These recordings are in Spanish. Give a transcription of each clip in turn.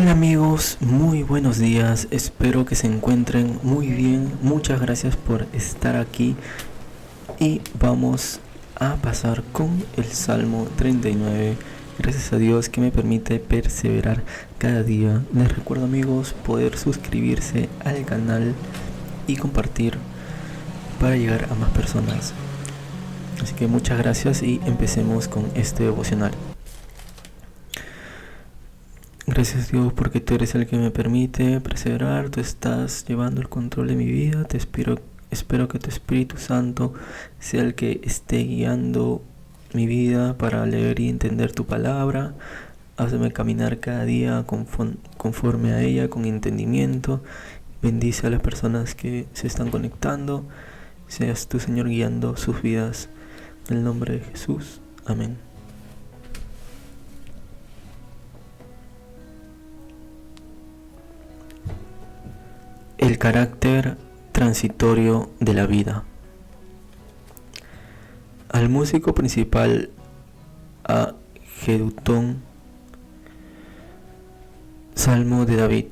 Hola amigos, muy buenos días, espero que se encuentren muy bien, muchas gracias por estar aquí y vamos a pasar con el Salmo 39. Gracias a Dios que me permite perseverar cada día. Les recuerdo amigos poder suscribirse al canal y compartir para llegar a más personas. Así que muchas gracias y empecemos con este devocional. Gracias Dios porque tú eres el que me permite perseverar, tú estás llevando el control de mi vida, espero que tu Espíritu Santo sea el que esté guiando mi vida para leer y entender tu palabra. Hazme caminar cada día conforme a ella, con entendimiento. Bendice a las personas que se están conectando. Seas tú, Señor, guiando sus vidas. En el nombre de Jesús. Amén. El carácter transitorio de la vida. Al músico principal, a Jedutón, Salmo de David.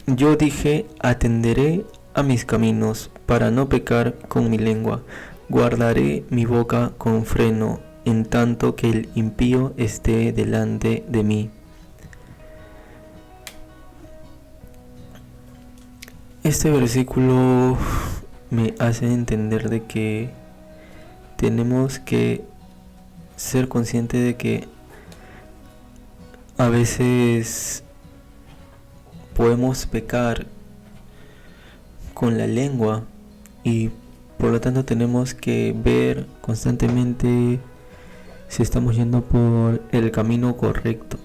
Yo dije, atenderé a mis caminos para no pecar con mi lengua. Guardaré mi boca con freno, en tanto que el impío esté delante de mí. Este versículo me hace entender de que tenemos que ser conscientes de que a veces podemos pecar con la lengua y por lo tanto tenemos que ver constantemente si estamos yendo por el camino correcto.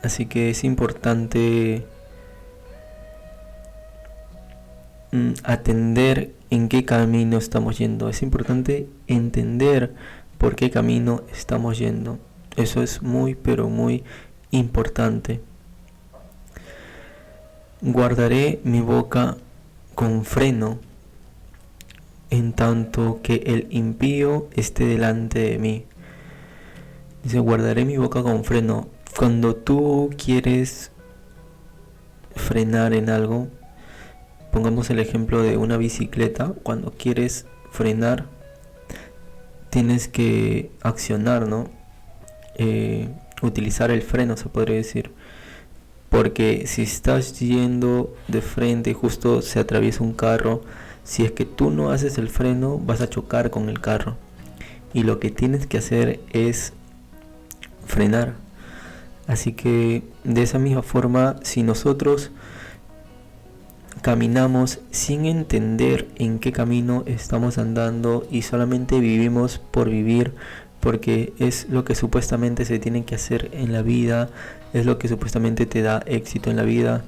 Así que es importante atender en qué camino estamos yendo. Es importante entender por qué camino estamos yendo. Eso es muy pero muy importante. Guardaré mi boca con freno, en tanto que el impío esté delante de mí. Dice, guardaré mi boca con freno. Cuando tú quieres frenar en algo, pongamos el ejemplo de una bicicleta. Cuando quieres frenar, tienes que accionar, ¿no? Utilizar el freno, se podría decir. Porque si estás yendo de frente y justo se atraviesa un carro, si es que tú no haces el freno, vas a chocar con el carro. Y lo que tienes que hacer es frenar. Así que de esa misma forma, si nosotros caminamos sin entender en qué camino estamos andando y solamente vivimos por vivir, porque es lo que supuestamente se tiene que hacer en la vida, es lo que supuestamente te da éxito en la vida,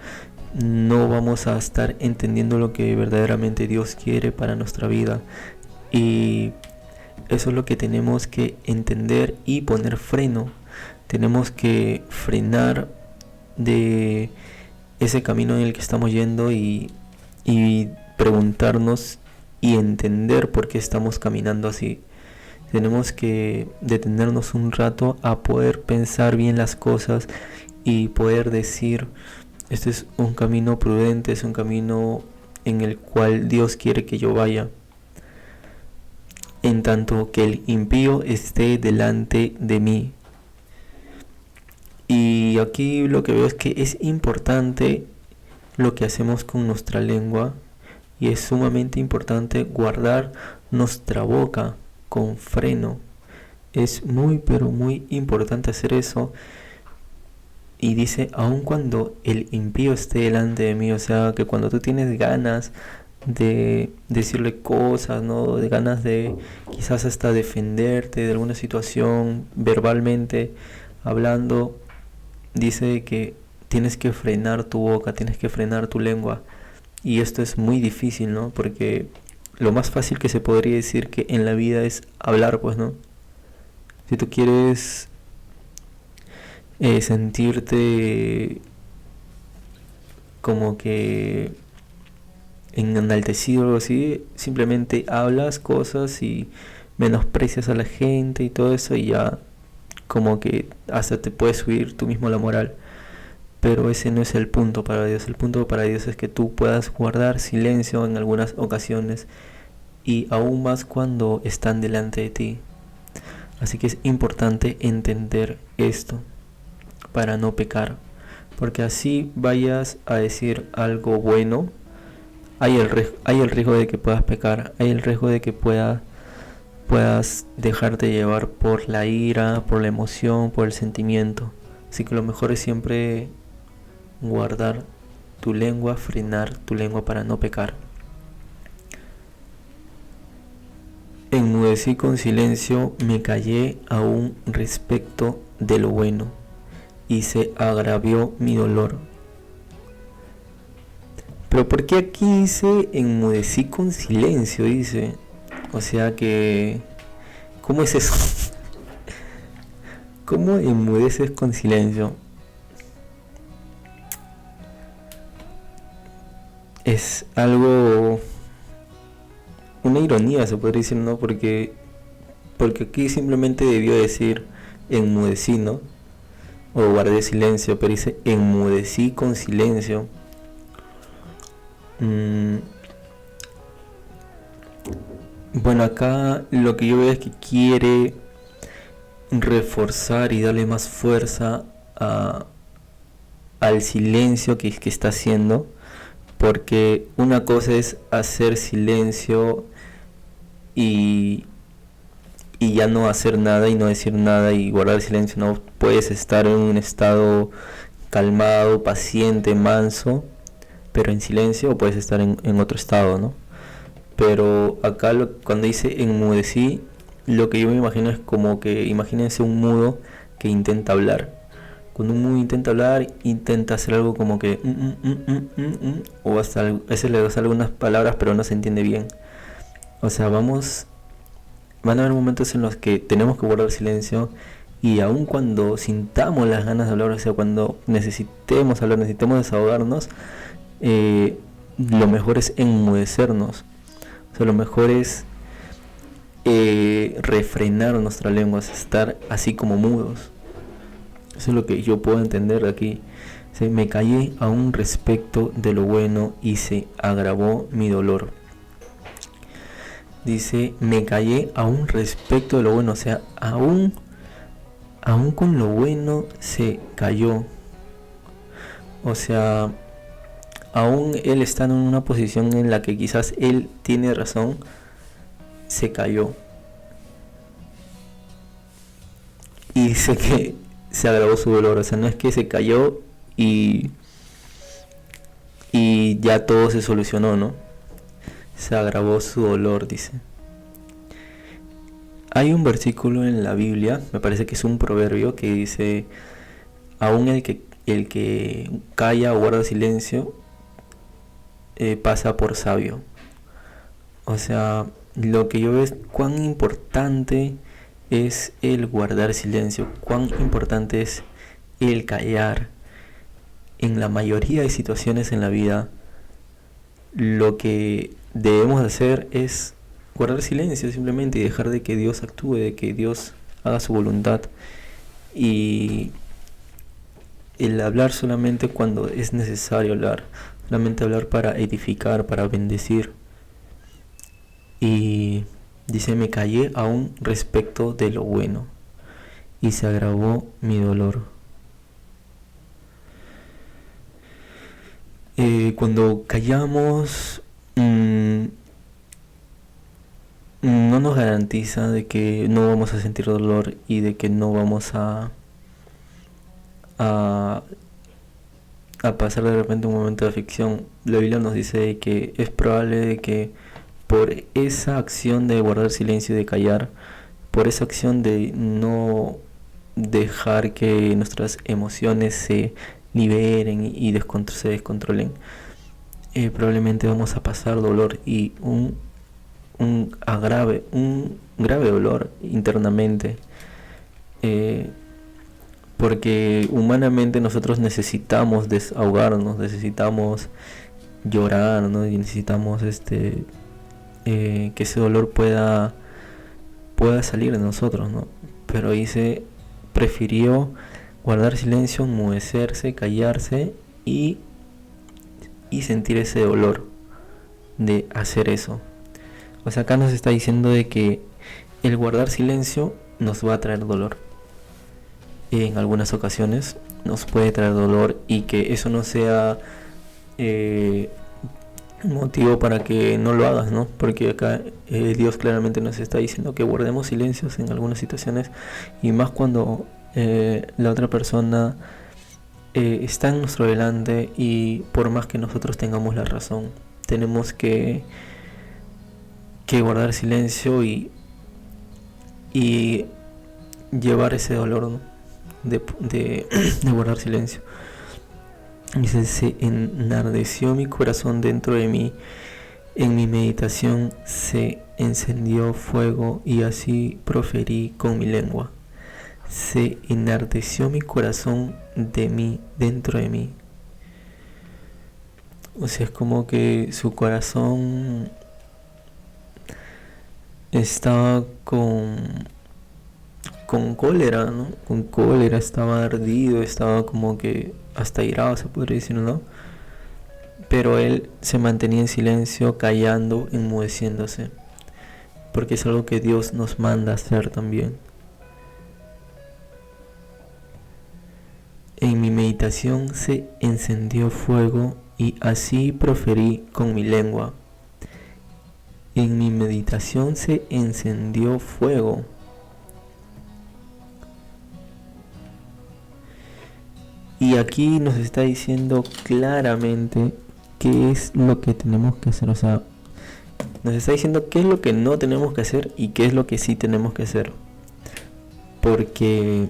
no vamos a estar entendiendo lo que verdaderamente Dios quiere para nuestra vida. Y eso es lo que tenemos que entender y poner freno. Tenemos que frenar de ese camino en el que estamos yendo y preguntarnos y entender por qué estamos caminando así. Tenemos que detenernos un rato a poder pensar bien las cosas y poder decir, este es un camino prudente, es un camino en el cual Dios quiere que yo vaya, en tanto que el impío esté delante de mí. Y aquí lo que veo es que es importante lo que hacemos con nuestra lengua y es sumamente importante guardar nuestra boca con freno. Es muy pero muy importante hacer eso. Y dice, aun cuando el impío esté delante de mí, o sea, que cuando tú tienes ganas de decirle cosas, ¿no? De ganas de quizás hasta defenderte de alguna situación verbalmente, hablando, dice que tienes que frenar tu boca, tienes que frenar tu lengua. Y esto es muy difícil, ¿no? Porque lo más fácil que se podría decir que en la vida es hablar, pues, ¿no? Si tú quieres sentirte como que enaltecido o algo así, simplemente hablas cosas y menosprecias a la gente y todo eso y ya como que hasta te puedes subir tú mismo la moral. pero ese no es el punto para Dios. El punto para Dios es que tú puedas guardar silencio en algunas ocasiones y aún más cuando están delante de ti. Así que es importante entender esto para no pecar, porque así vayas a decir algo bueno, hay el riesgo de que puedas pecar, hay el riesgo de que puedas dejarte llevar por la ira, por la emoción, por el sentimiento. Así que lo mejor es siempre guardar tu lengua, frenar tu lengua para no pecar. Enmudecí con silencio, me callé aún respecto de lo bueno, y se agravió mi dolor. Pero ¿por qué aquí dice enmudecí con silencio? Dice, o sea que, ¿cómo es eso? ¿Cómo enmudeces con silencio? Es algo, una ironía se podría decir, ¿no? Porque aquí simplemente debió decir enmudecí, ¿no? O guardé silencio, pero dice enmudecí con silencio. Bueno, acá lo que yo veo es que quiere reforzar y darle más fuerza al silencio que está haciendo, porque una cosa es hacer silencio y ya no hacer nada y no decir nada y guardar silencio. No puedes estar en un estado calmado, paciente, manso, pero en silencio, o puedes estar en otro estado, ¿no? Pero acá cuando dice enmudecí, lo que yo me imagino es como que, imagínense un mudo que intenta hablar. Cuando un mudo intenta hablar, intenta hacer algo como que o hasta a veces le das algunas palabras pero no se entiende bien. O sea, van a haber momentos en los que tenemos que guardar silencio, y aun cuando sintamos las ganas de hablar, o sea, cuando necesitemos hablar, necesitemos desahogarnos, lo mejor es enmudecernos. O sea, lo mejor es refrenar nuestra lengua, es estar así como mudos. Eso es lo que yo puedo entender aquí. ¿Sí? Me callé aún respecto de lo bueno y se agravó mi dolor. Dice, me callé aún respecto de lo bueno, o sea, aún con lo bueno se cayó. O sea, aún él está en una posición en la que quizás él tiene razón, se cayó. Y dice que se agravó su dolor, o sea, no es que se cayó y ya todo se solucionó, ¿no? Se agravó su dolor, dice. Hay un versículo en la Biblia, me parece que es un proverbio, que dice, aún el que calla o guarda silencio pasa por sabio. O sea, lo que yo veo es cuán importante es el guardar silencio, cuán importante es el callar. En la mayoría de situaciones en la vida, lo que debemos hacer es guardar silencio simplemente y dejar de que Dios actúe, de que Dios haga su voluntad, y el hablar solamente cuando es necesario hablar, solamente hablar para edificar, para bendecir. Y dice, me callé aún respecto de lo bueno y se agravó mi dolor. Cuando callamos, no nos garantiza de que no vamos a sentir dolor y de que no vamos a pasar de repente un momento de aflicción. La Biblia nos dice que es probable de que por esa acción de guardar silencio y de callar, por esa acción de no dejar que nuestras emociones se liberen y se descontrolen, probablemente vamos a pasar dolor y un grave dolor internamente, porque humanamente nosotros necesitamos desahogarnos, necesitamos llorar, ¿no? Y necesitamos que ese dolor pueda salir de nosotros, ¿no? Pero prefirió guardar silencio, enmudecerse, callarse y sentir ese dolor de hacer eso. O sea, acá nos está diciendo de que el guardar silencio nos va a traer dolor. En algunas ocasiones nos puede traer dolor, y que eso no sea motivo para que no lo hagas, ¿no? Porque acá Dios claramente nos está diciendo que guardemos silencios en algunas situaciones, y más cuando la otra persona está en nuestro delante, y por más que nosotros tengamos la razón, tenemos que guardar silencio y llevar ese dolor, ¿no? de guardar silencio. Dice: se enardeció mi corazón dentro de mí, en mi meditación se encendió fuego, y así proferí con mi lengua. Se enardeció mi corazón dentro de mí. O sea, es como que su corazón estaba con cólera, ¿no? Con cólera, estaba ardido, estaba como que hasta airado, se podría decir, ¿no? Pero él se mantenía en silencio, callando, enmudeciéndose, porque es algo que Dios nos manda hacer también. En mi meditación se encendió fuego, y así proferí con mi lengua. En mi meditación se encendió fuego. Y aquí nos está diciendo claramente qué es lo que tenemos que hacer. O sea, nos está diciendo qué es lo que no tenemos que hacer y qué es lo que sí tenemos que hacer. Porque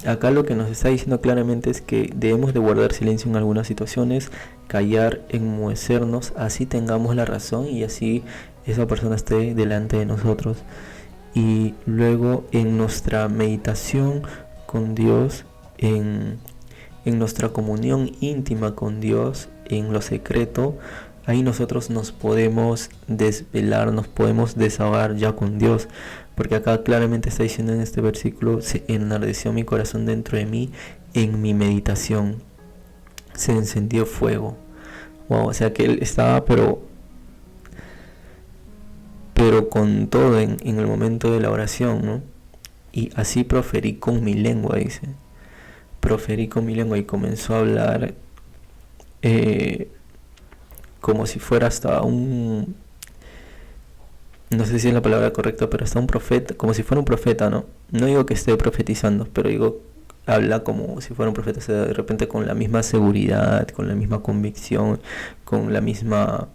acá lo que nos está diciendo claramente es que debemos de guardar silencio en algunas situaciones, callar, enmudecernos, así tengamos la razón y así esa persona esté delante de nosotros. Y luego en nuestra meditación con Dios, en nuestra comunión íntima con Dios, en lo secreto, ahí nosotros nos podemos desvelar, nos podemos desahogar ya con Dios. Porque acá claramente está diciendo en este versículo: se enardeció mi corazón dentro de mí, en mi meditación se encendió fuego. Wow, o sea que él estaba pero con todo en el momento de la oración, ¿no? Y así proferí con mi lengua, dice. Proferí con mi lengua, y comenzó a hablar como si fuera hasta un... No sé si es la palabra correcta, pero hasta un profeta, como si fuera un profeta, ¿no? No digo que esté profetizando, pero digo, habla como si fuera un profeta, o sea, de repente con la misma seguridad, con la misma convicción, con la misma...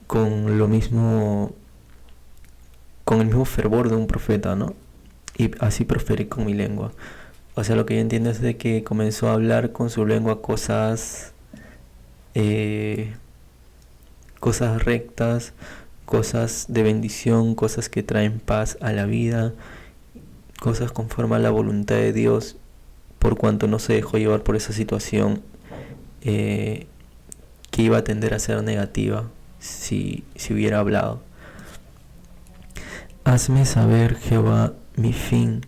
con lo mismo... con el mismo fervor de un profeta, ¿no? Y así proferí con mi lengua. O sea, lo que yo entiendo es de que comenzó a hablar con su lengua cosas rectas, cosas de bendición, cosas que traen paz a la vida, cosas conforme a la voluntad de Dios, por cuanto no se dejó llevar por esa situación que iba a tender a ser negativa si hubiera hablado. Hazme saber, Jehová, mi fin,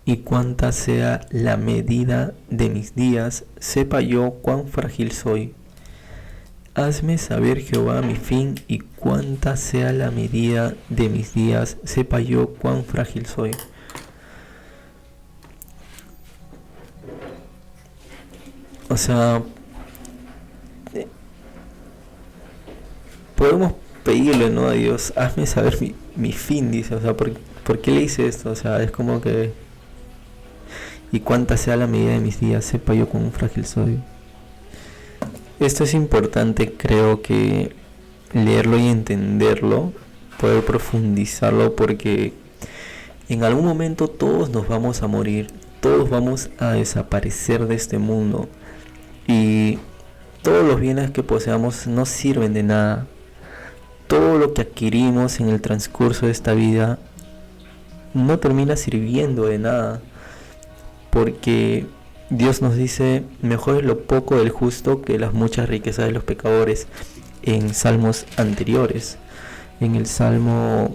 y cuánta sea la medida de mis días, sepa yo cuán frágil soy. Hazme saber, Jehová, mi fin, y cuánta sea la medida de mis días, sepa yo cuán frágil soy. O sea, podemos pedirle, ¿no?, a Dios: hazme saber mi fin, dice. O sea, ¿por qué le hice esto? O sea, es como que... y cuánta sea la medida de mis días, sepa yo cuán frágil soy. Esto es importante, creo que leerlo y entenderlo, poder profundizarlo, porque en algún momento todos nos vamos a morir, todos vamos a desaparecer de este mundo, y todos los bienes que poseamos no sirven de nada. Todo lo que adquirimos en el transcurso de esta vida no termina sirviendo de nada, porque Dios nos dice: mejor es lo poco del justo que las muchas riquezas de los pecadores, en salmos anteriores. En el Salmo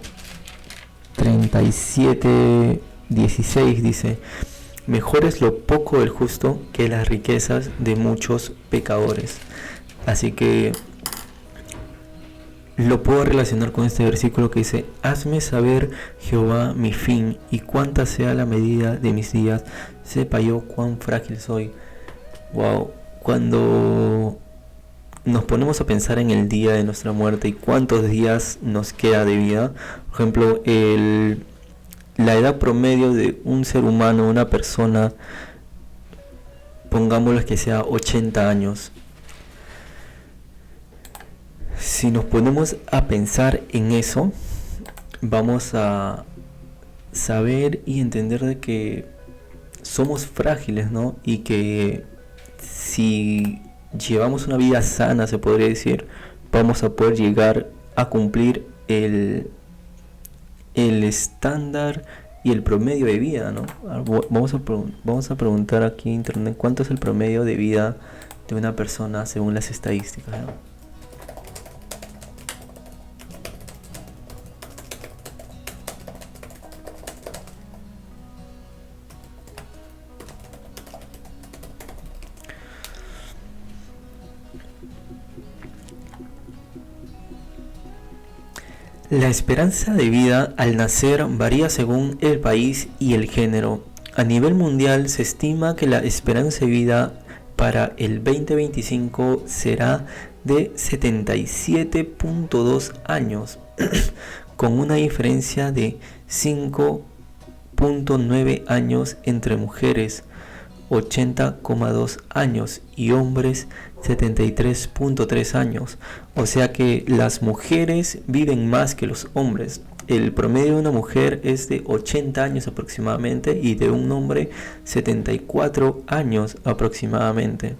37:16 dice: Mejor es lo poco del justo que las riquezas de muchos pecadores. Así que lo puedo relacionar con este versículo que dice: hazme saber, Jehová, mi fin, y cuánta sea la medida de mis días, sepa yo cuán frágil soy. Wow, cuando nos ponemos a pensar en el día de nuestra muerte y cuántos días nos queda de vida, por ejemplo, la edad promedio de un ser humano, una persona, pongámoslo que sea 80 años. Si nos ponemos a pensar en eso, vamos a saber y entender de que somos frágiles, ¿no? Y que si llevamos una vida sana, se podría decir, vamos a poder llegar a cumplir el estándar y el promedio de vida, ¿no? Vamos a preguntar aquí en internet cuánto es el promedio de vida de una persona según las estadísticas, ¿no? La esperanza de vida al nacer varía según el país y el género. A nivel mundial se estima que la esperanza de vida para el 2025 será de 77.2 años, con una diferencia de 5.9 años entre mujeres, 80,2 años, y hombres 73.3 años. O sea que las mujeres viven más que los hombres. El promedio de una mujer es de 80 años aproximadamente y de un hombre 74 años aproximadamente.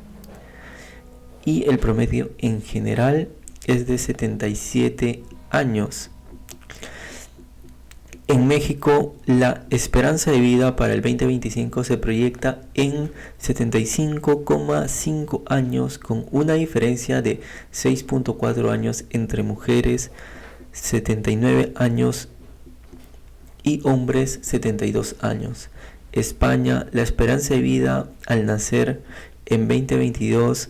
Y el promedio en general es de 77 años. En México, la esperanza de vida para el 2025 se proyecta en 75,5 años, con una diferencia de 6.4 años entre mujeres, 79 años, y hombres, 72 años. España, la esperanza de vida al nacer en 2022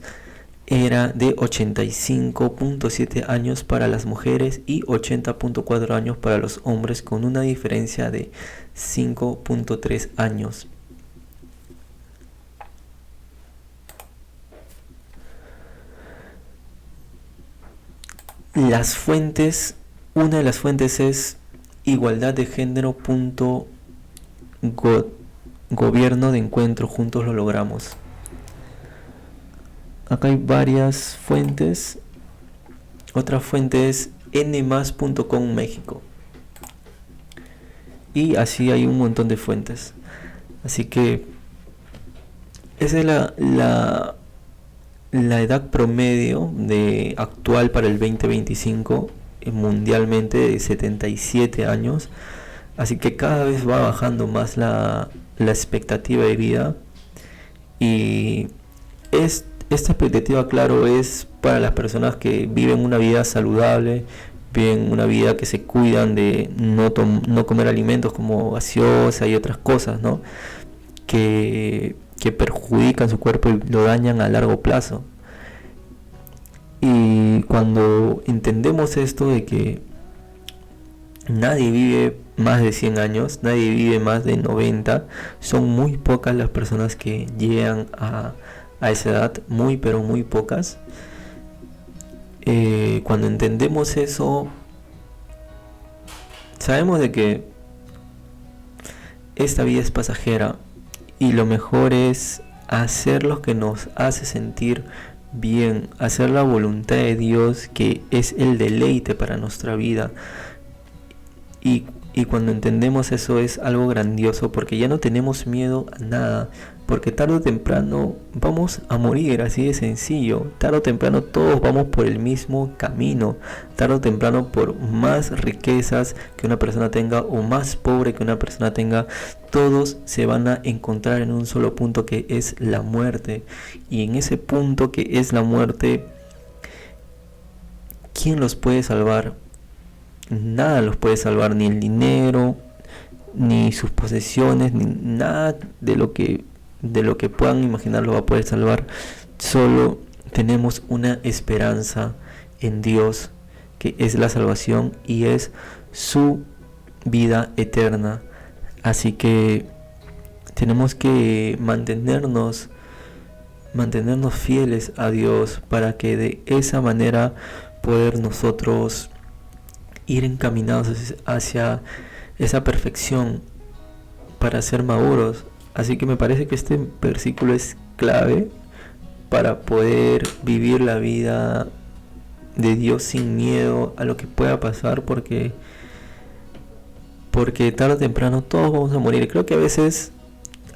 era de 85.7 años para las mujeres y 80.4 años para los hombres, con una diferencia de 5.3 años. Las fuentes, una de las fuentes es igualdad de género.gobierno de encuentro, juntos lo logramos. Acá hay varias fuentes. Otra fuente es nmas.com México. Y así hay un montón de fuentes. Así que esa es la edad promedio actual para el 2025 mundialmente, de 77 años. Así que cada vez va bajando más la expectativa de vida. Y esta expectativa, claro, es para las personas que viven una vida saludable, viven una vida que se cuidan de no comer alimentos como gaseosa y otras cosas, ¿no? Que perjudican su cuerpo y lo dañan a largo plazo. Y cuando entendemos esto de que nadie vive más de 100 años, nadie vive más de 90, son muy pocas las personas que llegan a esa edad, muy pero muy pocas. Cuando entendemos eso, sabemos de que esta vida es pasajera y lo mejor es hacer lo que nos hace sentir bien, hacer la voluntad de Dios, que es el deleite para nuestra vida. Y cuando entendemos eso es algo grandioso, porque ya no tenemos miedo a nada, porque tarde o temprano vamos a morir, así de sencillo. Tarde o temprano todos vamos por el mismo camino. Tarde o temprano, por más riquezas que una persona tenga o más pobre que una persona tenga, todos se van a encontrar en un solo punto, que es la muerte. Y en ese punto que es la muerte, ¿quién los puede salvar? Nada los puede salvar, ni el dinero, ni sus posesiones, ni nada de lo que puedan imaginar lo va a poder salvar. Solo tenemos una esperanza en Dios, que es la salvación y es su vida eterna. Así que tenemos que mantenernos fieles a Dios para que de esa manera poder nosotros ir encaminados hacia esa perfección para ser maduros. Así que me parece que este versículo es clave para poder vivir la vida de Dios sin miedo a lo que pueda pasar, porque tarde o temprano todos vamos a morir. Creo que a veces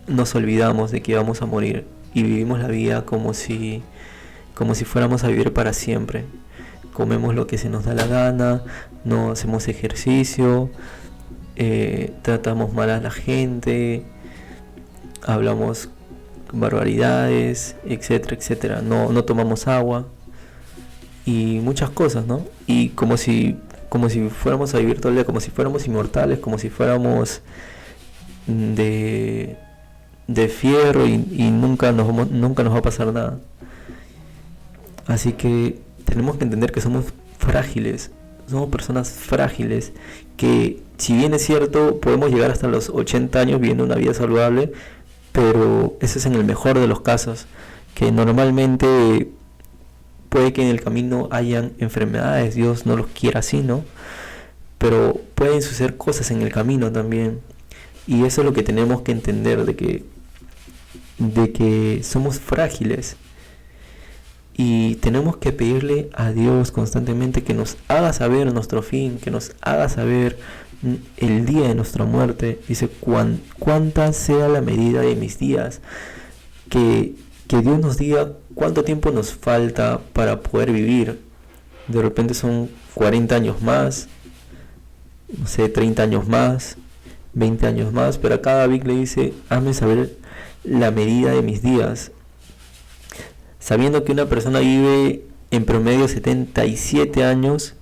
nos olvidamos de que vamos a morir y vivimos la vida como si fuéramos a vivir para siempre. Comemos lo que se nos da la gana, no hacemos ejercicio, tratamos mal a la gente, hablamos barbaridades, etcétera, etcétera. No tomamos agua y muchas cosas, ¿no? Y como si fuéramos a vivir todo el día, como si fuéramos inmortales, como si fuéramos de fierro y nunca nos va a pasar nada. Así que tenemos que entender que somos frágiles, somos personas frágiles, que si bien es cierto podemos llegar hasta los 80 años viviendo una vida saludable, pero eso es en el mejor de los casos, que normalmente puede que en el camino hayan enfermedades, Dios no los quiera así, ¿no? Pero pueden suceder cosas en el camino también, y eso es lo que tenemos que entender, de que somos frágiles. Y tenemos que pedirle a Dios constantemente que nos haga saber nuestro fin, que nos haga saber el día de nuestra muerte. Dice, cuánta sea la medida de mis días. Que Dios nos diga cuánto tiempo nos falta para poder vivir. De repente son 40 años más, no sé, 30 años más, 20 años más. Pero a cada David le dice, hazme saber la medida de mis días. Sabiendo que una persona vive en promedio 77 años,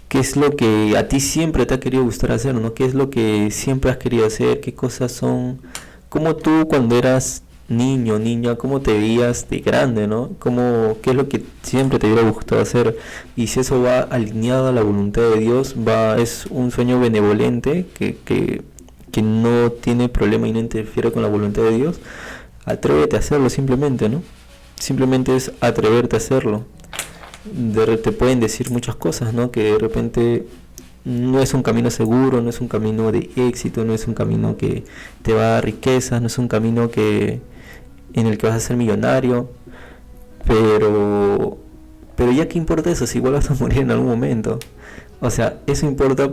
¿qué es lo que a ti siempre te ha querido gustar hacer, ¿no? ¿Qué es lo que siempre has querido hacer? ¿Qué cosas son? ¿Cómo tú cuando eras niño, niña, cómo te veías de grande, ¿no? ¿Qué es lo que siempre te hubiera gustado hacer? Y si eso va alineado a la voluntad de Dios, es un sueño benevolente que no tiene problema y no interfiere con la voluntad de Dios, atrévete a hacerlo simplemente, ¿no? Simplemente es atreverte a hacerlo. Te pueden decir muchas cosas, ¿no? Que de repente no es un camino seguro, no es un camino de éxito, no es un camino que te va a dar riquezas, no es un camino en el que vas a ser millonario, pero ya qué importa eso, si igual vas a morir en algún momento. O sea, eso importa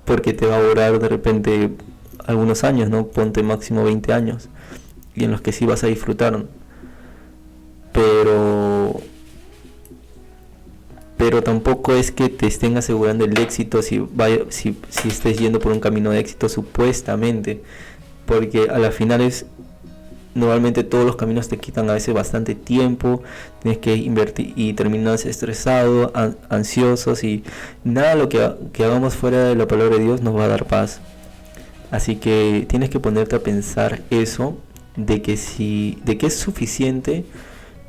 porque te va a durar de repente algunos años, ¿no? Ponte máximo 20 años, y en los que sí vas a disfrutar. Pero tampoco es que te estén asegurando el éxito si estés yendo por un camino de éxito supuestamente, porque a la final normalmente todos los caminos te quitan a veces bastante tiempo, tienes que invertir y terminas estresado, ansiosos, y nada lo que hagamos fuera de la palabra de Dios nos va a dar paz. Así que tienes que ponerte a pensar eso, de que es suficiente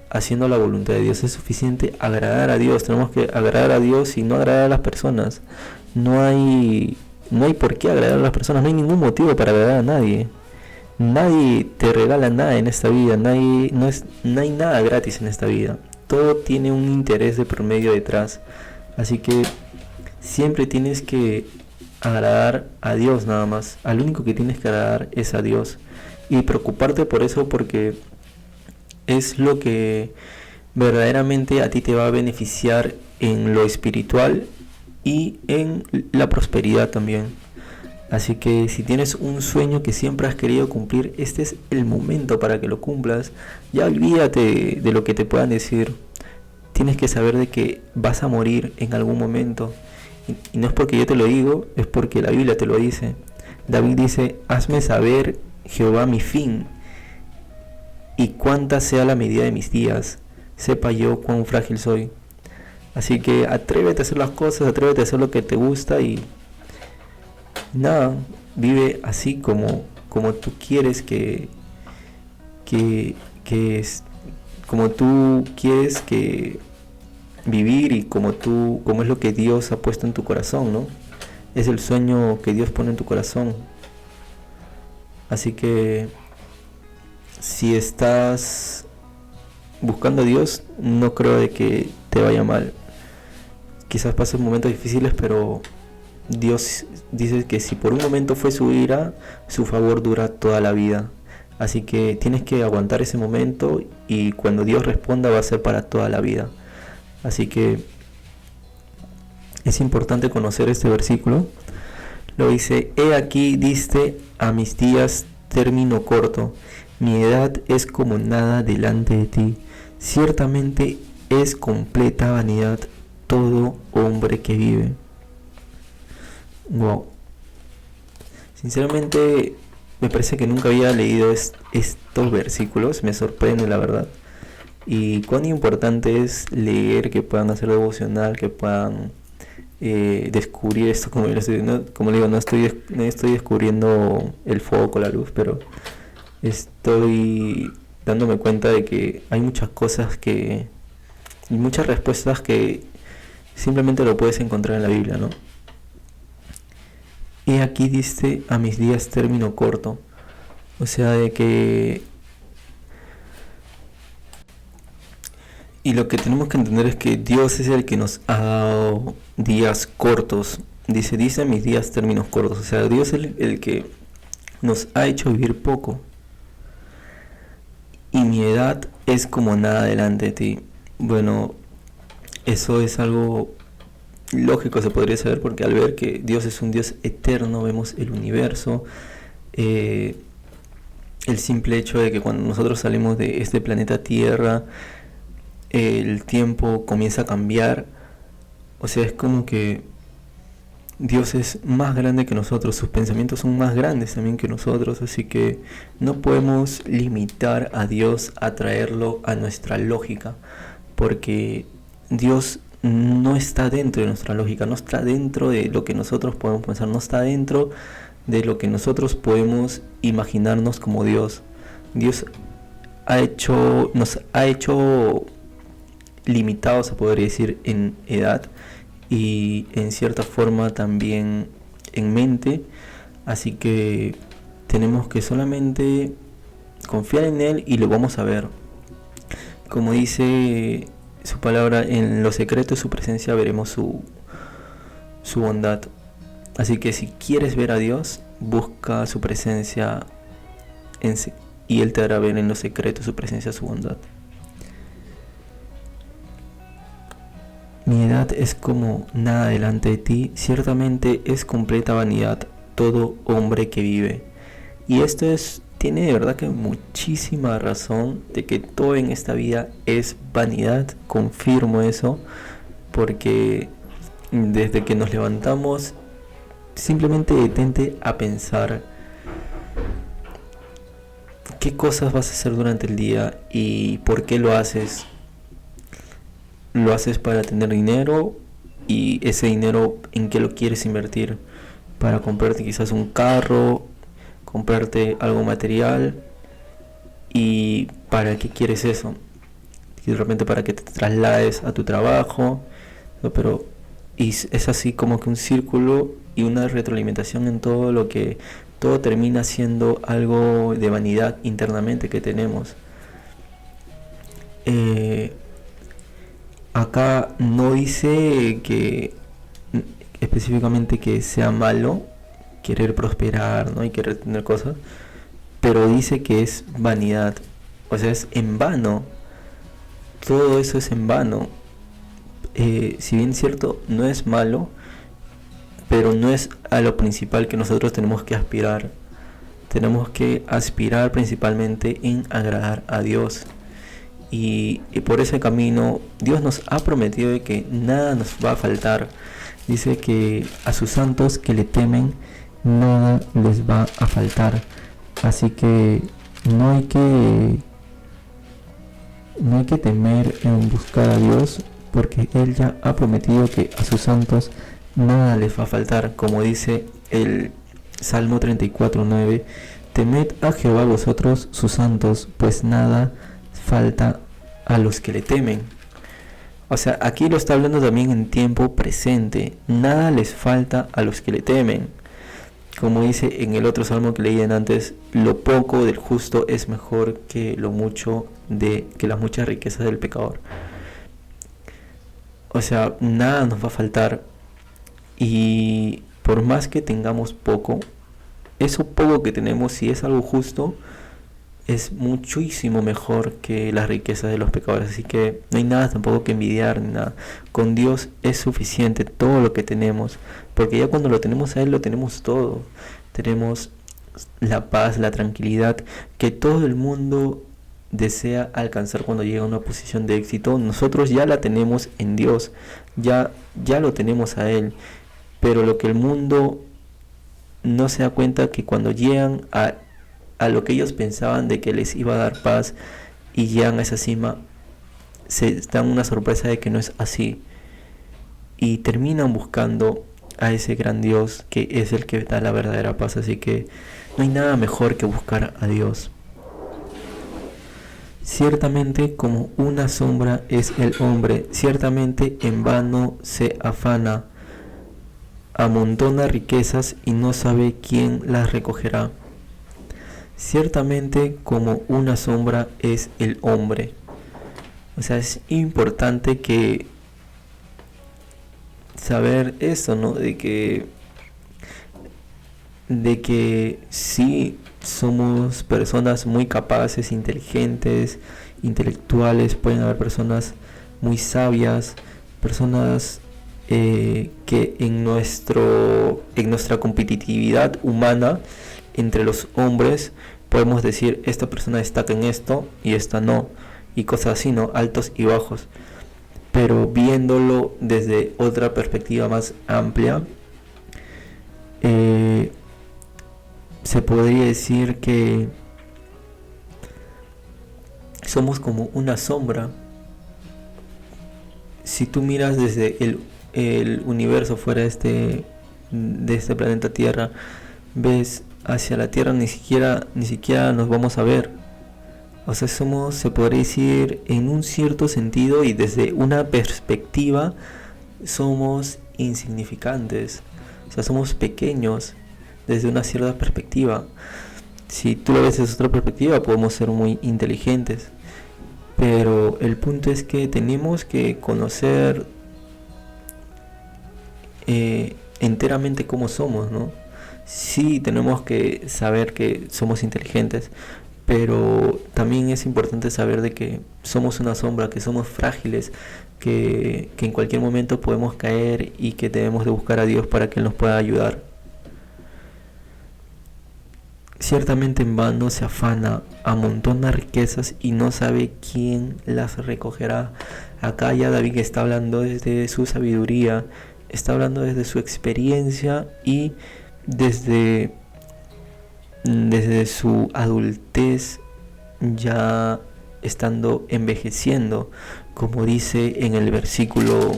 haciendo la voluntad de Dios, es suficiente agradar a Dios. Tenemos que agradar a Dios y no agradar a las personas. No hay por qué agradar a las personas, no hay ningún motivo para agradar a nadie. Nadie te regala nada en esta vida, no hay nada gratis en esta vida. Todo tiene un interés de por medio detrás. Así que siempre tienes que agradar a Dios nada más. Al único que tienes que agradar es a Dios. Y preocuparte por eso, porque es lo que verdaderamente a ti te va a beneficiar en lo espiritual y en la prosperidad también. Así que si tienes un sueño que siempre has querido cumplir, este es el momento para que lo cumplas. Ya olvídate de lo que te puedan decir. Tienes que saber de que vas a morir en algún momento. Y no es porque yo te lo digo, es porque la Biblia te lo dice. David dice, hazme saber, Jehová, mi fin, y cuánta sea la medida de mis días, sepa yo cuán frágil soy. Así que atrévete a hacer las cosas, atrévete a hacer lo que te gusta y Nada, vive así como tú quieres que, que es, como tú quieres que vivir y como es lo que Dios ha puesto en tu corazón, ¿no? Es el sueño que Dios pone en tu corazón. Así que si estás buscando a Dios, no creo de que te vaya mal. Quizás pases momentos difíciles, pero Dios dice que si por un momento fue su ira, su favor dura toda la vida. Así que tienes que aguantar ese momento y cuando Dios responda va a ser para toda la vida. Así que es importante conocer este versículo. Lo dice: he aquí diste a mis días término corto, mi edad es como nada delante de ti. Ciertamente es completa vanidad todo hombre que vive. Wow. Sinceramente me parece que nunca había leído estos versículos, me sorprende la verdad. Y cuán importante es leer, que puedan hacer devocional, que puedan descubrir esto, como como le digo, no estoy descubriendo el foco, la luz, pero estoy dándome cuenta de que hay muchas cosas y muchas respuestas que simplemente lo puedes encontrar en la Biblia, ¿no? Y aquí dice: a mis días término corto. O sea, de que... Y lo que tenemos que entender es que Dios es el que nos ha dado días cortos. Dice mis días términos cortos. O sea, Dios es el que nos ha hecho vivir poco. Y mi edad es como nada delante de ti. Bueno, eso es algo lógico, se podría saber, porque al ver que Dios es un Dios eterno, vemos el universo, el simple hecho de que cuando nosotros salimos de este planeta Tierra, el tiempo comienza a cambiar. O sea, es como que Dios es más grande que nosotros, sus pensamientos son más grandes también que nosotros, así que no podemos limitar a Dios a traerlo a nuestra lógica, porque Dios no está dentro de nuestra lógica, no está dentro de lo que nosotros podemos pensar, no está dentro de lo que nosotros podemos imaginarnos como Dios. Dios nos ha hecho limitados, se podría decir, en edad y en cierta forma también en mente, así que tenemos que solamente confiar en Él y lo vamos a ver. Como dice su palabra, en lo secreto de su presencia veremos su bondad. Así que si quieres ver a Dios, busca su presencia y Él te hará ver en lo secreto de su presencia su bondad. Mi edad es como nada delante de ti, ciertamente es completa vanidad todo hombre que vive. Y esto tiene de verdad que muchísima razón de que todo en esta vida es vanidad. Confirmo eso, porque desde que nos levantamos, simplemente detente a pensar qué cosas vas a hacer durante el día y por qué lo haces. Lo haces para tener dinero, y ese dinero, ¿en qué lo quieres invertir? Para comprarte quizás un carro, comprarte algo material. ¿Y para qué quieres eso? Y de repente para que te traslades a tu trabajo, pero es así como que un círculo y una retroalimentación en todo lo que todo termina siendo algo de vanidad internamente que tenemos. Acá no dice que específicamente que sea malo querer prosperar, ¿no? Y querer tener cosas, pero dice que es vanidad. O sea, es en vano. Todo eso es en vano. Si bien es cierto, no es malo, pero no es a lo principal que nosotros tenemos que aspirar. Tenemos que aspirar principalmente en agradar a Dios. Y por ese camino Dios nos ha prometido de que nada nos va a faltar. Dice que a sus santos que le temen nada les va a faltar. Así que no hay que temer en buscar a Dios, porque Él ya ha prometido que a sus santos nada les va a faltar, como dice el Salmo 34:9. Temed a Jehová vosotros sus santos, pues nada falta a los que le temen. O sea, aquí lo está hablando también en tiempo presente. Nada les falta a los que le temen. Como dice en el otro salmo que leían antes, lo poco del justo es mejor que que las muchas riquezas del pecador. O sea, nada nos va a faltar. Y por más que tengamos poco, eso poco que tenemos, si es algo justo, es muchísimo mejor que las riquezas de los pecadores. Así que no hay nada tampoco que envidiar ni nada. Con Dios es suficiente todo lo que tenemos, porque ya cuando lo tenemos a Él lo tenemos todo. Tenemos la paz, la tranquilidad que todo el mundo desea alcanzar cuando llega a una posición de éxito. Nosotros ya la tenemos en Dios, ya lo tenemos a Él. Pero lo que el mundo no se da cuenta, que cuando llegan a lo que ellos pensaban de que les iba a dar paz y llegan a esa cima, se dan una sorpresa de que no es así y terminan buscando a ese gran Dios que es el que da la verdadera paz. Así que no hay nada mejor que buscar a Dios. Ciertamente como una sombra es el hombre, ciertamente en vano se afana, amontona riquezas y no sabe quién las recogerá. Ciertamente como una sombra es el hombre. O sea, es importante que saber eso, ¿no? De que sí somos personas muy capaces, inteligentes, intelectuales. Pueden haber personas muy sabias, personas que en nuestra competitividad humana entre los hombres podemos decir, esta persona destaca en esto y esta no, y cosas así, ¿no? Altos y bajos. Pero viéndolo desde otra perspectiva más amplia, se podría decir que somos como una sombra. Si tú miras desde el universo fuera de este planeta Tierra, ves hacia la Tierra, ni siquiera nos vamos a ver. O sea, se podría decir, en un cierto sentido y desde una perspectiva, somos insignificantes. O sea, somos pequeños desde una cierta perspectiva. Si tú lo ves desde otra perspectiva, podemos ser muy inteligentes. Pero el punto es que tenemos que conocer enteramente cómo somos, ¿no? Sí, tenemos que saber que somos inteligentes, pero también es importante saber de que somos una sombra, que somos frágiles, que en cualquier momento podemos caer y que debemos de buscar a Dios para que Él nos pueda ayudar. Ciertamente en vano se afana, amontona riquezas y no sabe quién las recogerá. Acá ya David está hablando desde su sabiduría, está hablando desde su experiencia y desde su adultez, ya estando envejeciendo, como dice en el versículo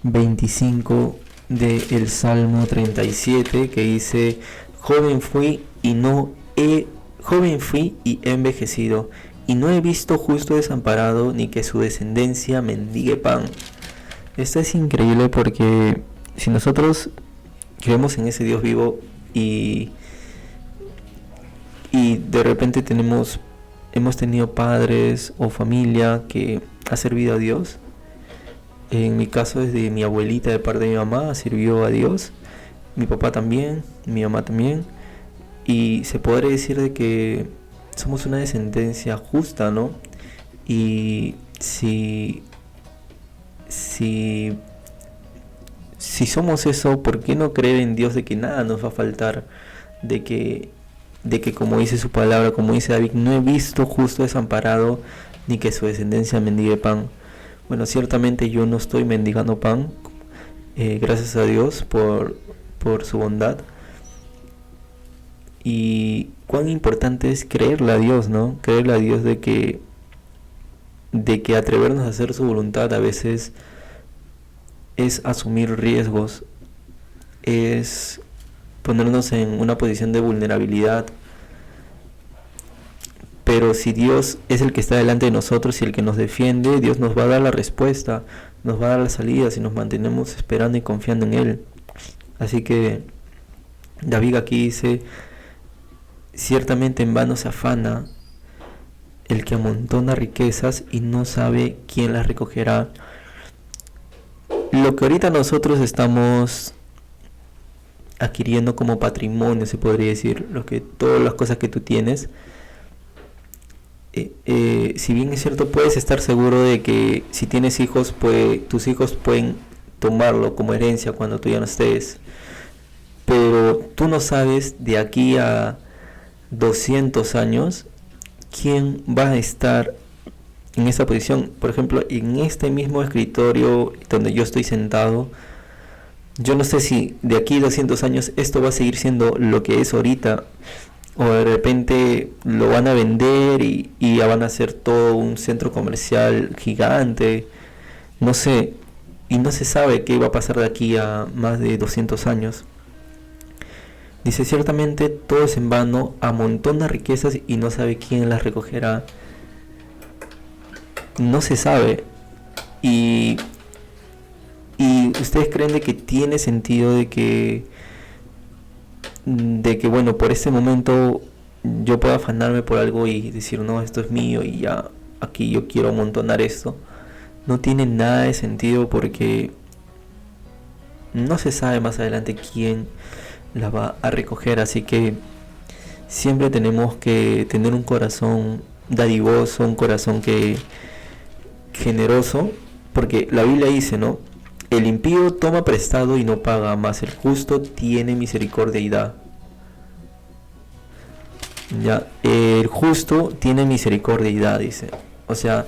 25 del Salmo 37, que dice: joven fui y he envejecido, y no he visto justo desamparado, ni que su descendencia mendigue pan. Esto es increíble, porque si nosotros creemos en ese Dios vivo y de repente hemos tenido padres o familia que ha servido a Dios. En mi caso, desde mi abuelita de parte de mi mamá sirvió a Dios, mi papá también, mi mamá también, y se podría decir de que somos una descendencia justa, ¿no? Y si somos eso, ¿por qué no creer en Dios de que nada nos va a faltar? De que como dice su palabra, como dice David, no he visto justo desamparado, ni que su descendencia mendigue pan. Bueno, ciertamente yo no estoy mendigando pan, gracias a Dios por su bondad. Y cuán importante es creerle a Dios, ¿no? Creerle a Dios de que atrevernos a hacer su voluntad a veces es asumir riesgos, es ponernos en una posición de vulnerabilidad. Pero si Dios es el que está delante de nosotros y el que nos defiende, Dios nos va a dar la respuesta, nos va a dar la salida si nos mantenemos esperando y confiando en Él. Así que David aquí dice, ciertamente en vano se afana el que amontona riquezas y no sabe quién las recogerá. Lo que ahorita nosotros estamos adquiriendo como patrimonio, se podría decir, todas las cosas que tú tienes, si bien es cierto, puedes estar seguro de que si tienes hijos, tus hijos pueden tomarlo como herencia cuando tú ya no estés, pero tú no sabes de aquí a 200 años quién va a estar en esa posición. Por ejemplo, en este mismo escritorio donde yo estoy sentado, yo no sé si de aquí a 200 años esto va a seguir siendo lo que es ahorita, o de repente lo van a vender y ya van a hacer todo un centro comercial gigante, no sé, y no se sabe qué va a pasar de aquí a más de 200 años. Dice, ciertamente todo es en vano, amontona riquezas y no sabe quién las recogerá. No se sabe. Y ustedes creen de que tiene sentido de que bueno, por este momento yo puedo afanarme por algo y decir, no, esto es mío y ya aquí yo quiero amontonar esto. No tiene nada de sentido porque no se sabe más adelante quién la va a recoger. Así que siempre tenemos que tener un corazón dadivoso, un corazón generoso, porque la Biblia dice, ¿no? El impío toma prestado y no paga, mas el justo tiene misericordia y da. Ya, el justo tiene misericordia y da, dice. O sea,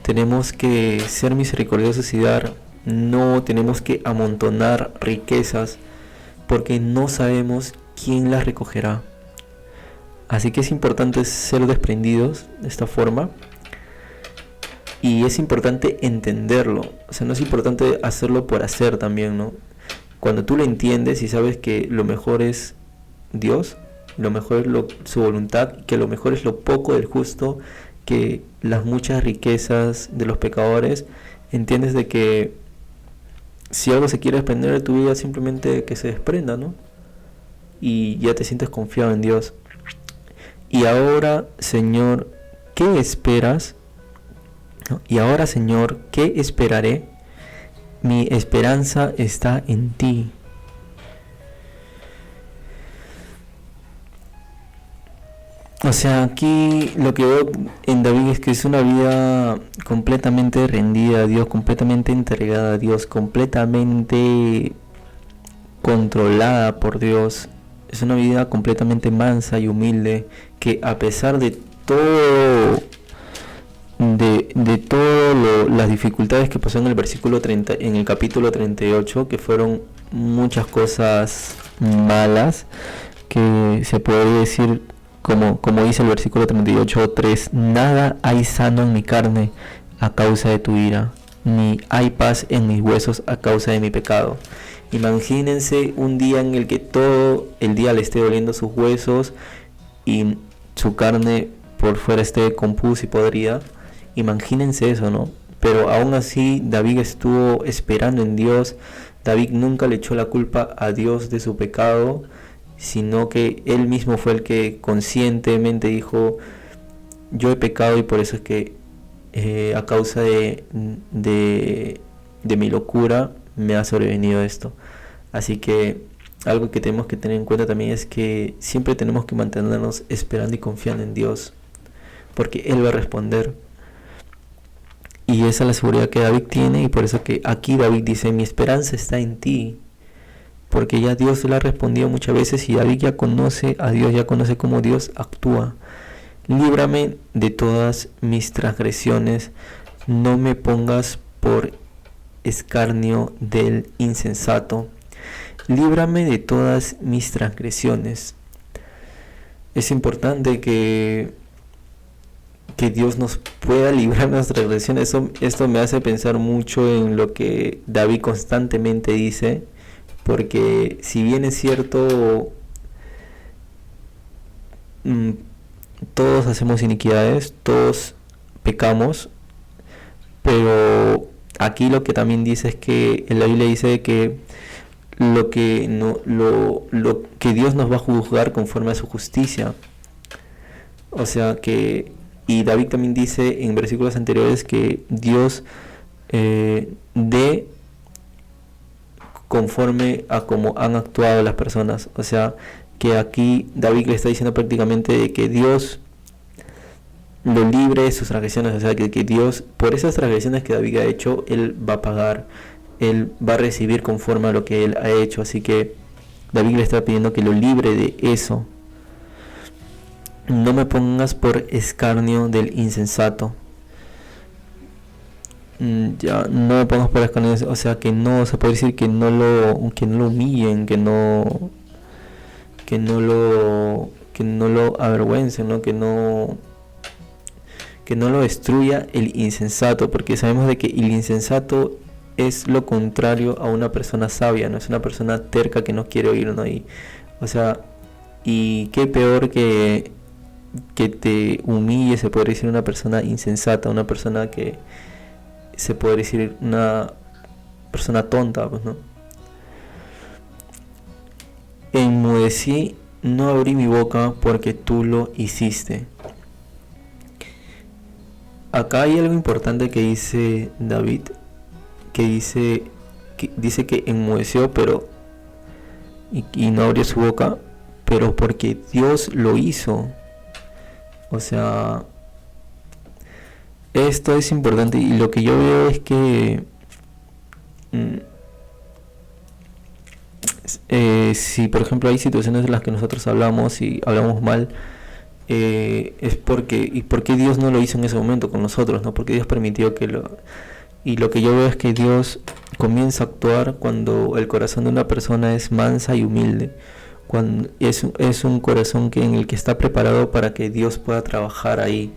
tenemos que ser misericordiosos y dar. No tenemos que amontonar riquezas porque no sabemos quién las recogerá. Así que es importante ser desprendidos de esta forma. Y es importante entenderlo. O sea, no es importante hacerlo por hacer también, ¿no? Cuando tú lo entiendes y sabes que lo mejor es Dios, lo mejor es su voluntad, que lo mejor es lo poco del justo, que las muchas riquezas de los pecadores, entiendes de que si algo se quiere desprender de tu vida, simplemente que se desprenda, ¿no? Y ya te sientes confiado en Dios. Y ahora, Señor, ¿qué esperas? Y ahora, Señor, ¿qué esperaré? Mi esperanza está en ti. O sea, aquí lo que veo en David es que es una vida completamente rendida a Dios, completamente entregada a Dios, completamente controlada por Dios. Es una vida completamente mansa y humilde, que a pesar de todo las dificultades que pasó en el versículo 30, en el capítulo 38, que fueron muchas cosas malas, que se puede decir, como dice el versículo 38:3, nada hay sano en mi carne a causa de tu ira, ni hay paz en mis huesos a causa de mi pecado. Imagínense un día en el que todo el día le esté doliendo sus huesos y su carne por fuera esté confusa y podrida. Imagínense eso, ¿no? Pero aún así David estuvo esperando en Dios. David nunca le echó la culpa a Dios de su pecado, sino que él mismo fue el que conscientemente dijo, yo he pecado y por eso es que a causa de mi locura me ha sobrevenido esto. Así que algo que tenemos que tener en cuenta también es que siempre tenemos que mantenernos esperando y confiando en Dios, porque Él va a responder. Y esa es la seguridad que David tiene, y por eso que aquí David dice, mi esperanza está en ti, porque ya Dios le ha respondido muchas veces y David ya conoce a Dios, ya conoce cómo Dios actúa. Líbrame de todas mis transgresiones, no me pongas por escarnio del insensato. Líbrame de todas mis transgresiones. Es importante que Dios nos pueda librar de nuestras transgresiones. Esto me hace pensar mucho en lo que David constantemente dice, porque si bien es cierto, mm, todos hacemos iniquidades, todos pecamos, pero aquí lo que también dice es que en la Biblia dice que lo que no lo que Dios nos va a juzgar conforme a su justicia. O sea que, y David también dice en versículos anteriores que Dios dé conforme a cómo han actuado las personas. O sea que aquí David le está diciendo prácticamente de que Dios lo libre de sus transgresiones. O sea que Dios, por esas transgresiones que David ha hecho, Él va a pagar, Él va a recibir conforme a lo que Él ha hecho. Así que David le está pidiendo que lo libre de eso. No me pongas por escarnio del insensato. Ya, no me pongas por escarnio, o sea que no se puede decir que no lo humillen, que no lo avergüencen, ¿no? Que no lo destruya el insensato, porque sabemos de que el insensato es lo contrario a una persona sabia, no es una persona terca que no quiere oír, ¿no? O sea, y qué peor que te humille, se puede decir, una persona insensata, una persona que se puede decir una persona tonta, pues, ¿no? Enmudecí, no abrí mi boca porque tú lo hiciste. Acá hay algo importante que dice David, que dice que enmudeció, pero y no abrió su boca, pero porque Dios lo hizo. O sea, esto es importante, y lo que yo veo es que si por ejemplo hay situaciones en las que nosotros hablamos y hablamos mal, es porque, ¿y por qué Dios no lo hizo en ese momento con nosotros? ¿No? Porque Dios permitió que lo... Y lo que yo veo es que Dios comienza a actuar cuando el corazón de una persona es mansa y humilde, cuando es un corazón en el que está preparado para que Dios pueda trabajar ahí.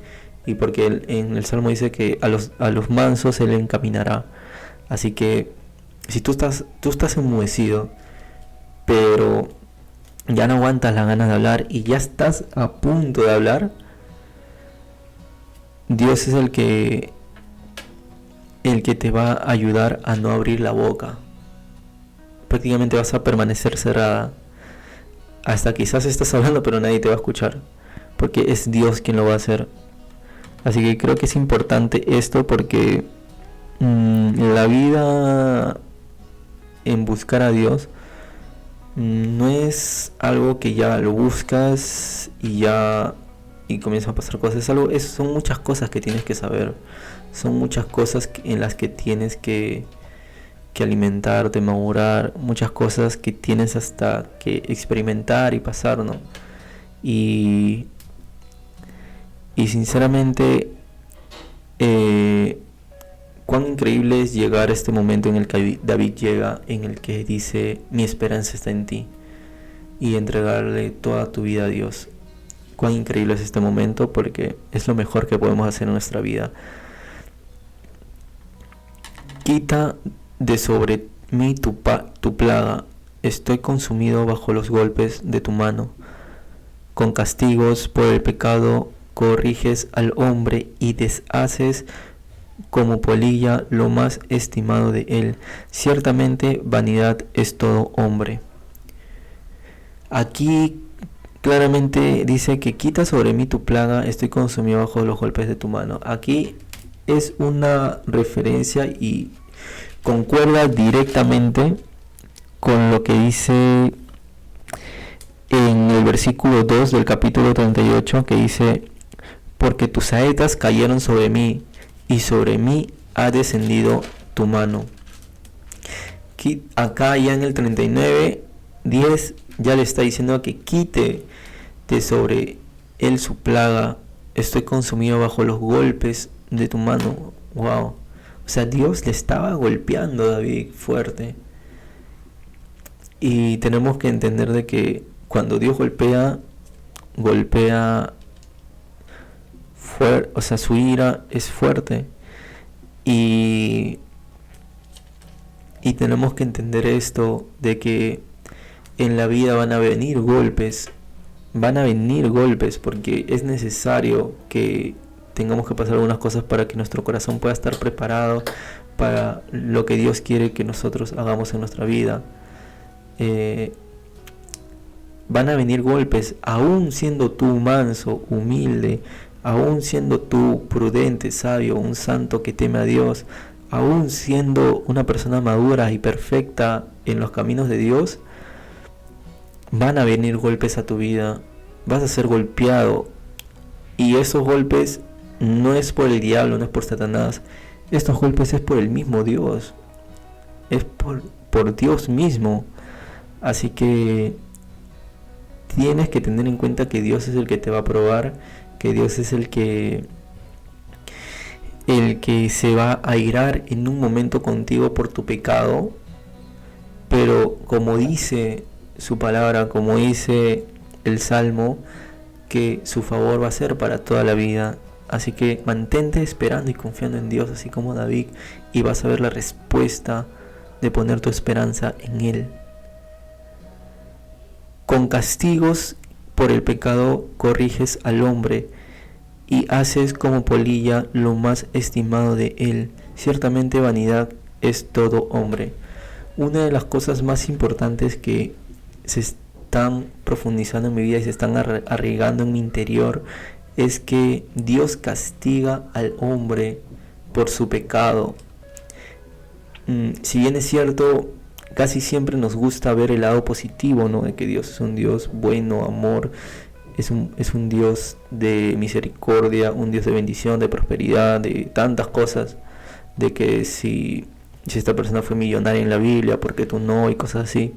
Y porque en el Salmo dice que a los mansos Él encaminará. Así que si tú estás enmudecido, pero ya no aguantas las ganas de hablar y ya estás a punto de hablar, Dios es el que te va a ayudar a no abrir la boca. Prácticamente vas a permanecer cerrada. Hasta quizás estás hablando pero nadie te va a escuchar, porque es Dios quien lo va a hacer. Así que creo que es importante esto, porque la vida en buscar a Dios no es algo que ya lo buscas y comienzan a pasar cosas. Son muchas cosas que tienes que saber. Son muchas cosas en las que tienes que alimentarte, madurar, muchas cosas que tienes hasta que experimentar y pasar, ¿no? Y sinceramente, cuán increíble es llegar a este momento en el que David llega, en el que dice: mi esperanza está en ti, y entregarle toda tu vida a Dios. Cuán increíble es este momento, porque es lo mejor que podemos hacer en nuestra vida. Quita de sobre mí tu plaga, estoy consumido bajo los golpes de tu mano. Con castigos por el pecado corriges al hombre y deshaces como polilla lo más estimado de él. Ciertamente vanidad es todo hombre. Aquí claramente dice que quita sobre mí tu plaga, estoy consumido bajo los golpes de tu mano. Aquí es una referencia y concuerda directamente con lo que dice en el versículo 2 del capítulo 38, que dice: porque tus saetas cayeron sobre mí, y sobre mí ha descendido tu mano. Acá ya en el 39:10 ya le está diciendo que quite de sobre él su plaga, estoy consumido bajo los golpes de tu mano. Wow. O sea, Dios le estaba golpeando a David fuerte. Y tenemos que entender de que cuando Dios golpea fuerte, o sea, su ira es fuerte. Y tenemos que entender esto, de que en la vida van a venir golpes, van a venir golpes porque es necesario que tengamos que pasar algunas cosas para que nuestro corazón pueda estar preparado para lo que Dios quiere que nosotros hagamos en nuestra vida. Van a venir golpes, aún siendo tú manso, humilde, aún siendo tú prudente, sabio, un santo que teme a Dios, aún siendo una persona madura y perfecta en los caminos de Dios, van a venir golpes a tu vida, vas a ser golpeado, y esos golpes no es por el diablo, no es por Satanás, estos golpes es por el mismo Dios, es por Dios mismo. Así que tienes que tener en cuenta que Dios es el que te va a probar, que Dios es el que se va a airar en un momento contigo por tu pecado, pero como dice su palabra, como dice el Salmo, que su favor va a ser para toda la vida. Así que mantente esperando y confiando en Dios, así como David, y vas a ver la respuesta de poner tu esperanza en Él. Con castigos por el pecado corriges al hombre, y haces como polilla lo más estimado de él. Ciertamente vanidad es todo hombre. Una de las cosas más importantes que se están profundizando en mi vida y se están arraigando en mi interior es que Dios castiga al hombre por su pecado. Si bien es cierto, casi siempre nos gusta ver el lado positivo, ¿no? De que Dios es un Dios bueno, amor, es un Dios de misericordia, un Dios de bendición, de prosperidad, de tantas cosas, de que si esta persona fue millonaria en la Biblia, ¿por qué tú no? Y cosas así.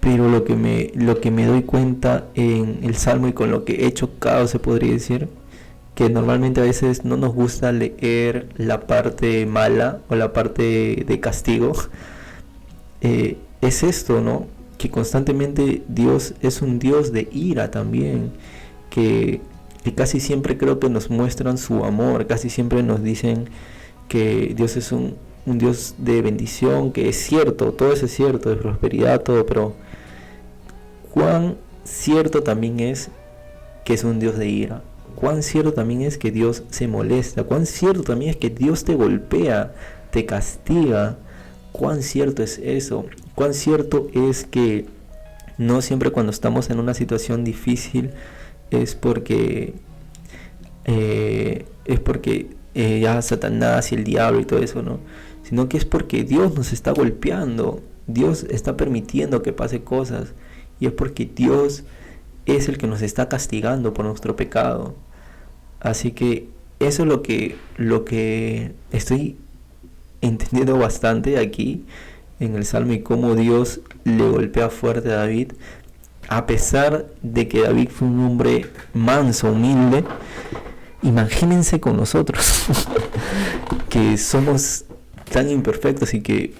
Pero lo que me doy cuenta en el Salmo y con lo que he chocado, se podría decir, que normalmente a veces no nos gusta leer la parte mala o la parte de castigo, es esto, ¿no? Que constantemente Dios es un Dios de ira también, que casi siempre creo que nos muestran su amor, casi siempre nos dicen que Dios es un Dios de bendición, que es cierto, todo eso es cierto, de prosperidad, todo, pero cuán cierto también es que es un Dios de ira, cuán cierto también es que Dios se molesta, cuán cierto también es que Dios te golpea, te castiga, cuán cierto es eso, cuán cierto es que no siempre cuando estamos en una situación difícil es porque ya Satanás y el diablo y todo eso, ¿no? Sino que es porque Dios nos está golpeando, Dios está permitiendo que pase cosas, y es porque Dios es el que nos está castigando por nuestro pecado. Así que eso es lo que estoy entendiendo bastante aquí en el Salmo, y cómo Dios le golpea fuerte a David, a pesar de que David fue un hombre manso, humilde. Imagínense con nosotros que somos tan imperfectos y que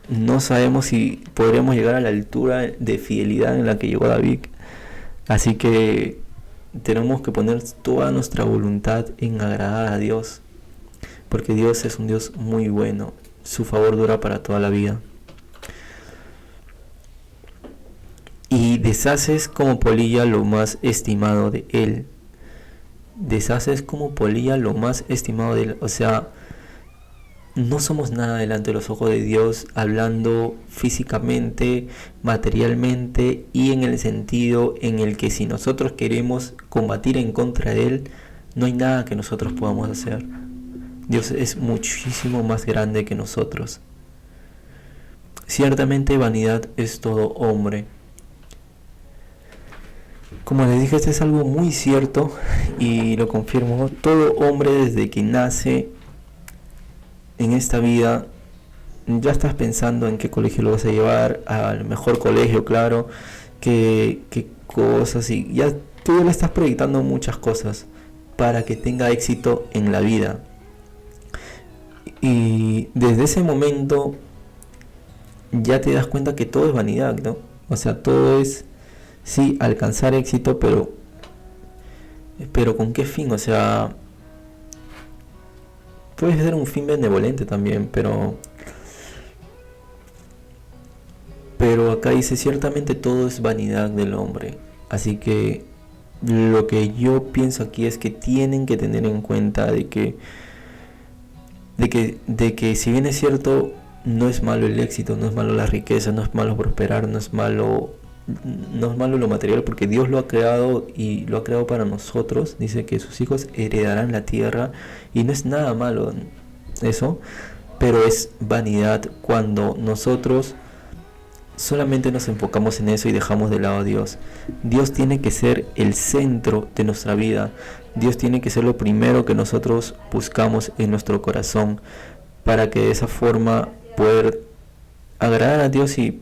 no sabemos si podremos llegar a la altura de fidelidad en la que llegó David. Así que tenemos que poner toda nuestra voluntad en agradar a Dios, porque Dios es un Dios muy bueno, su favor dura para toda la vida. Y deshaces como polilla lo más estimado de Él. Deshaces como polilla lo más estimado de Él. O sea, no somos nada delante de los ojos de Dios, hablando físicamente, materialmente, y en el sentido en el que si nosotros queremos combatir en contra de Él, no hay nada que nosotros podamos hacer. Dios es muchísimo más grande que nosotros. Ciertamente vanidad es todo hombre. Como les dije, este es algo muy cierto y lo confirmo. Todo hombre desde que nace en esta vida ya estás pensando en qué colegio lo vas a llevar, al mejor colegio, claro, qué cosas, y ya tú ya le estás proyectando muchas cosas para que tenga éxito en la vida. Y desde ese momento ya te das cuenta que todo es vanidad, ¿no? O sea, todo es, sí, alcanzar éxito, pero ¿con qué fin? O sea, puede ser un fin benevolente también, pero acá dice, ciertamente todo es vanidad del hombre. Así que lo que yo pienso aquí es que tienen que tener en cuenta de que si bien es cierto, no es malo el éxito, no es malo la riqueza, no es malo prosperar, no es malo lo material, porque Dios lo ha creado y lo ha creado para nosotros. Dice que sus hijos heredarán la tierra y no es nada malo eso, pero es vanidad cuando nosotros solamente nos enfocamos en eso y dejamos de lado a Dios. Dios tiene que ser el centro de nuestra vida. Dios tiene que ser lo primero que nosotros buscamos en nuestro corazón, para que de esa forma poder agradar a Dios y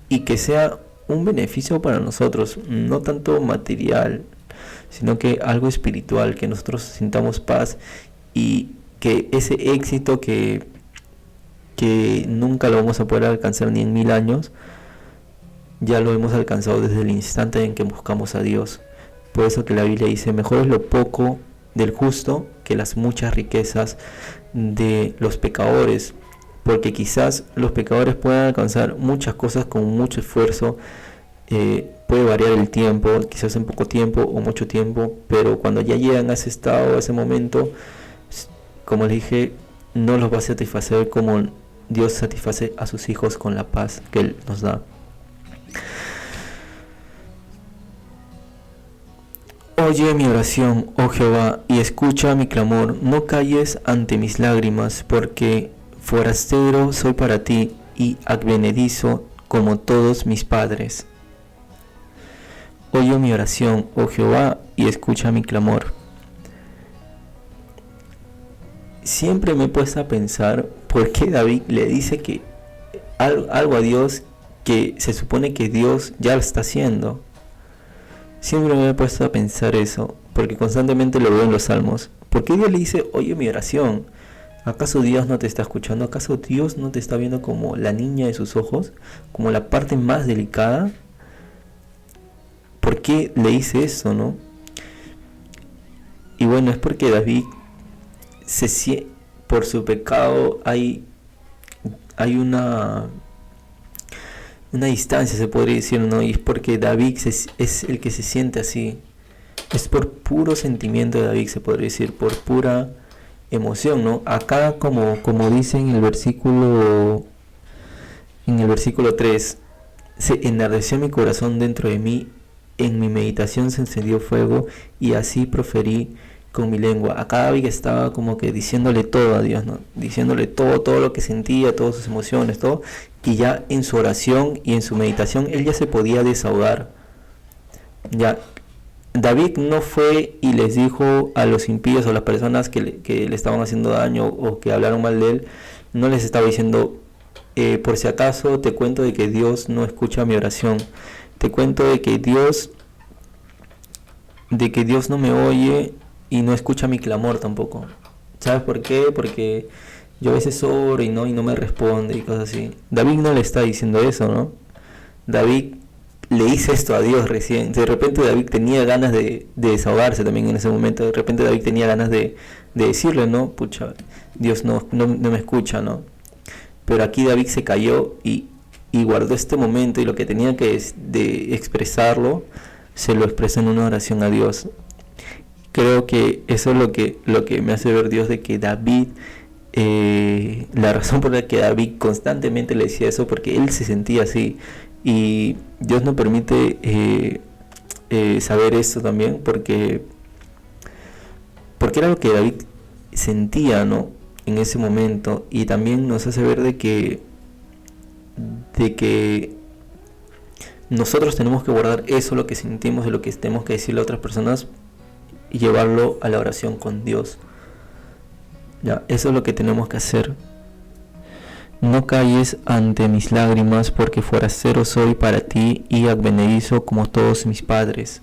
que sea un beneficio para nosotros, no tanto material, sino que algo espiritual, que nosotros sintamos paz y que ese éxito que nunca lo vamos a poder alcanzar ni en 1000 años, ya lo hemos alcanzado desde el instante en que buscamos a Dios. Por eso que la Biblia dice, mejor es lo poco del justo que las muchas riquezas de los pecadores, porque quizás los pecadores puedan alcanzar muchas cosas con mucho esfuerzo. Puede variar el tiempo, quizás en poco tiempo o mucho tiempo, pero cuando ya llegan a ese estado, a ese momento, como les dije, no los va a satisfacer como Dios satisface a sus hijos con la paz que Él nos da. Oye mi oración, oh Jehová, y escucha mi clamor. No calles ante mis lágrimas, porque forastero soy para ti y advenedizo como todos mis padres. Oye mi oración, oh Jehová, y escucha mi clamor. Siempre me he puesto a pensar por qué David le dice que algo a Dios que se supone que Dios ya lo está haciendo. Siempre me he puesto a pensar eso, porque constantemente lo veo en los salmos. ¿Por qué Dios le dice, oye mi oración? ¿Acaso Dios no te está escuchando? ¿Acaso Dios no te está viendo como la niña de sus ojos? ¿Como la parte más delicada? ¿Por qué le dice eso, no? Y bueno, es porque David, por su pecado hay una distancia, se podría decir, ¿no? Y es porque David es el que se siente así. Es por puro sentimiento de David, se podría decir, por pura emoción, ¿no? Acá, como dice en el versículo 3, se enardeció mi corazón dentro de mí, en mi meditación se encendió fuego, y así proferí con mi lengua. Acá David estaba como que diciéndole todo a Dios, ¿no? Diciéndole todo lo que sentía, todas sus emociones, todo. Y ya en su oración y en su meditación él ya se podía desahogar. Ya David no fue y les dijo a los impíos o a las personas que le estaban haciendo daño o que hablaron mal de él, no les estaba diciendo, por si acaso te cuento de que Dios no escucha mi oración, te cuento de que Dios no me oye y no escucha mi clamor tampoco. ¿Sabes por qué? Porque yo a veces oro y no me responde y cosas así. David no le está diciendo eso, ¿no? David le dice esto a Dios recién. De repente David tenía ganas de desahogarse también en ese momento. De repente David tenía ganas de decirle, ¿no? Pucha, Dios no me escucha, ¿no? Pero aquí David se cayó y guardó este momento, y lo que tenía que de expresarlo, se lo expresa en una oración a Dios. Creo que eso es lo que me hace ver Dios, de que David, la razón por la que David constantemente le decía eso, porque él se sentía así, y Dios nos permite saber esto también, porque era lo que David sentía, ¿no? En ese momento, y también nos hace ver de que nosotros tenemos que guardar eso, lo que sentimos, de lo que tenemos que decirle a otras personas, y llevarlo a la oración con Dios. Ya, eso es lo que tenemos que hacer. No calles ante mis lágrimas, porque forastero soy para ti y advenedizo como todos mis padres.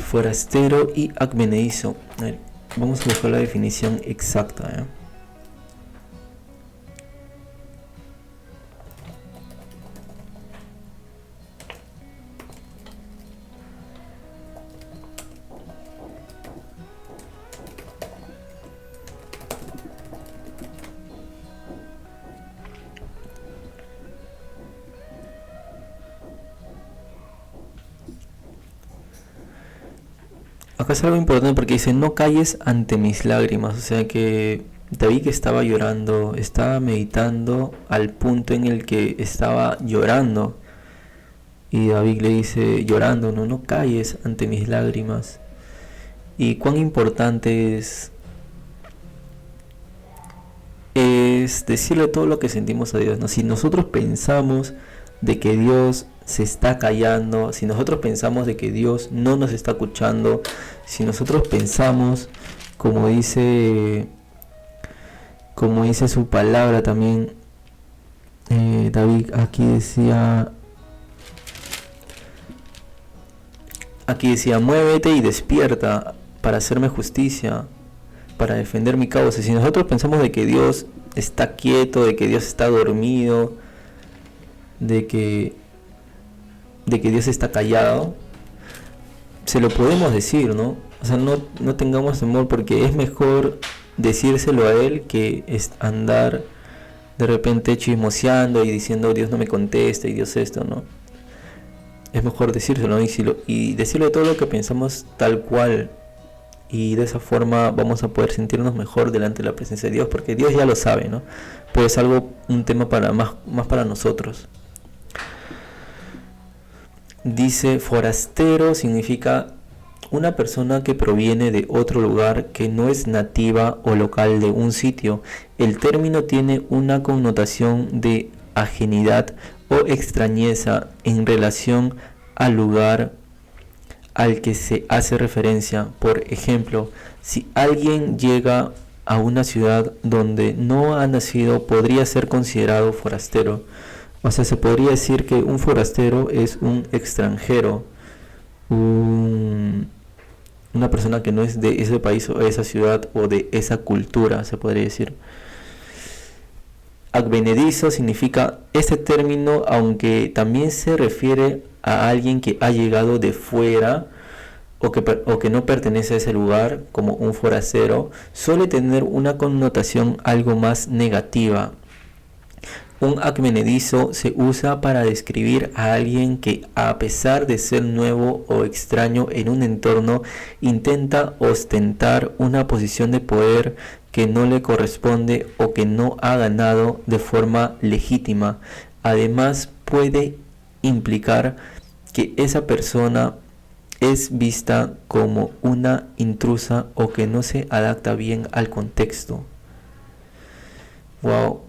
Forastero y advenedizo. A ver, vamos a buscar la definición exacta, ¿eh? acá es algo importante porque dice, no calles ante mis lágrimas. O sea que David estaba llorando, estaba meditando al punto en el que estaba llorando. Y David le dice, llorando, no calles ante mis lágrimas. Y cuán importante es decirle todo lo que sentimos a Dios, ¿no? Si nosotros pensamos de que Dios se está callando, si nosotros pensamos de que Dios no nos está escuchando, si nosotros pensamos, como dice su palabra también, David aquí decía, muévete y despierta para hacerme justicia, para defender mi causa. Si nosotros pensamos de que Dios está quieto, de que Dios está dormido, de que Dios está callado, se lo podemos decir, ¿no? O sea, no tengamos temor, porque es mejor decírselo a Él que andar de repente chismoseando y diciendo Dios no me contesta y Dios esto, ¿no? Es mejor decírselo, ¿no? Y decirle todo lo que pensamos tal cual. Y de esa forma vamos a poder sentirnos mejor delante de la presencia de Dios, porque Dios ya lo sabe, ¿no? Pero es un tema más para nosotros. Dice, forastero significa una persona que proviene de otro lugar, que no es nativa o local de un sitio. El término tiene una connotación de ajenidad o extrañeza en relación al lugar al que se hace referencia. Por ejemplo, si alguien llega a una ciudad donde no ha nacido, podría ser considerado forastero. O sea, se podría decir que un forastero es un extranjero, una persona que no es de ese país o esa ciudad o de esa cultura, se podría decir. Advenedizo significa este término, aunque también se refiere a alguien que ha llegado de fuera o que no pertenece a ese lugar, como un forastero, suele tener una connotación algo más negativa. Un advenedizo se usa para describir a alguien que, a pesar de ser nuevo o extraño en un entorno, intenta ostentar una posición de poder que no le corresponde o que no ha ganado de forma legítima. Además, puede implicar que esa persona es vista como una intrusa o que no se adapta bien al contexto. Wow.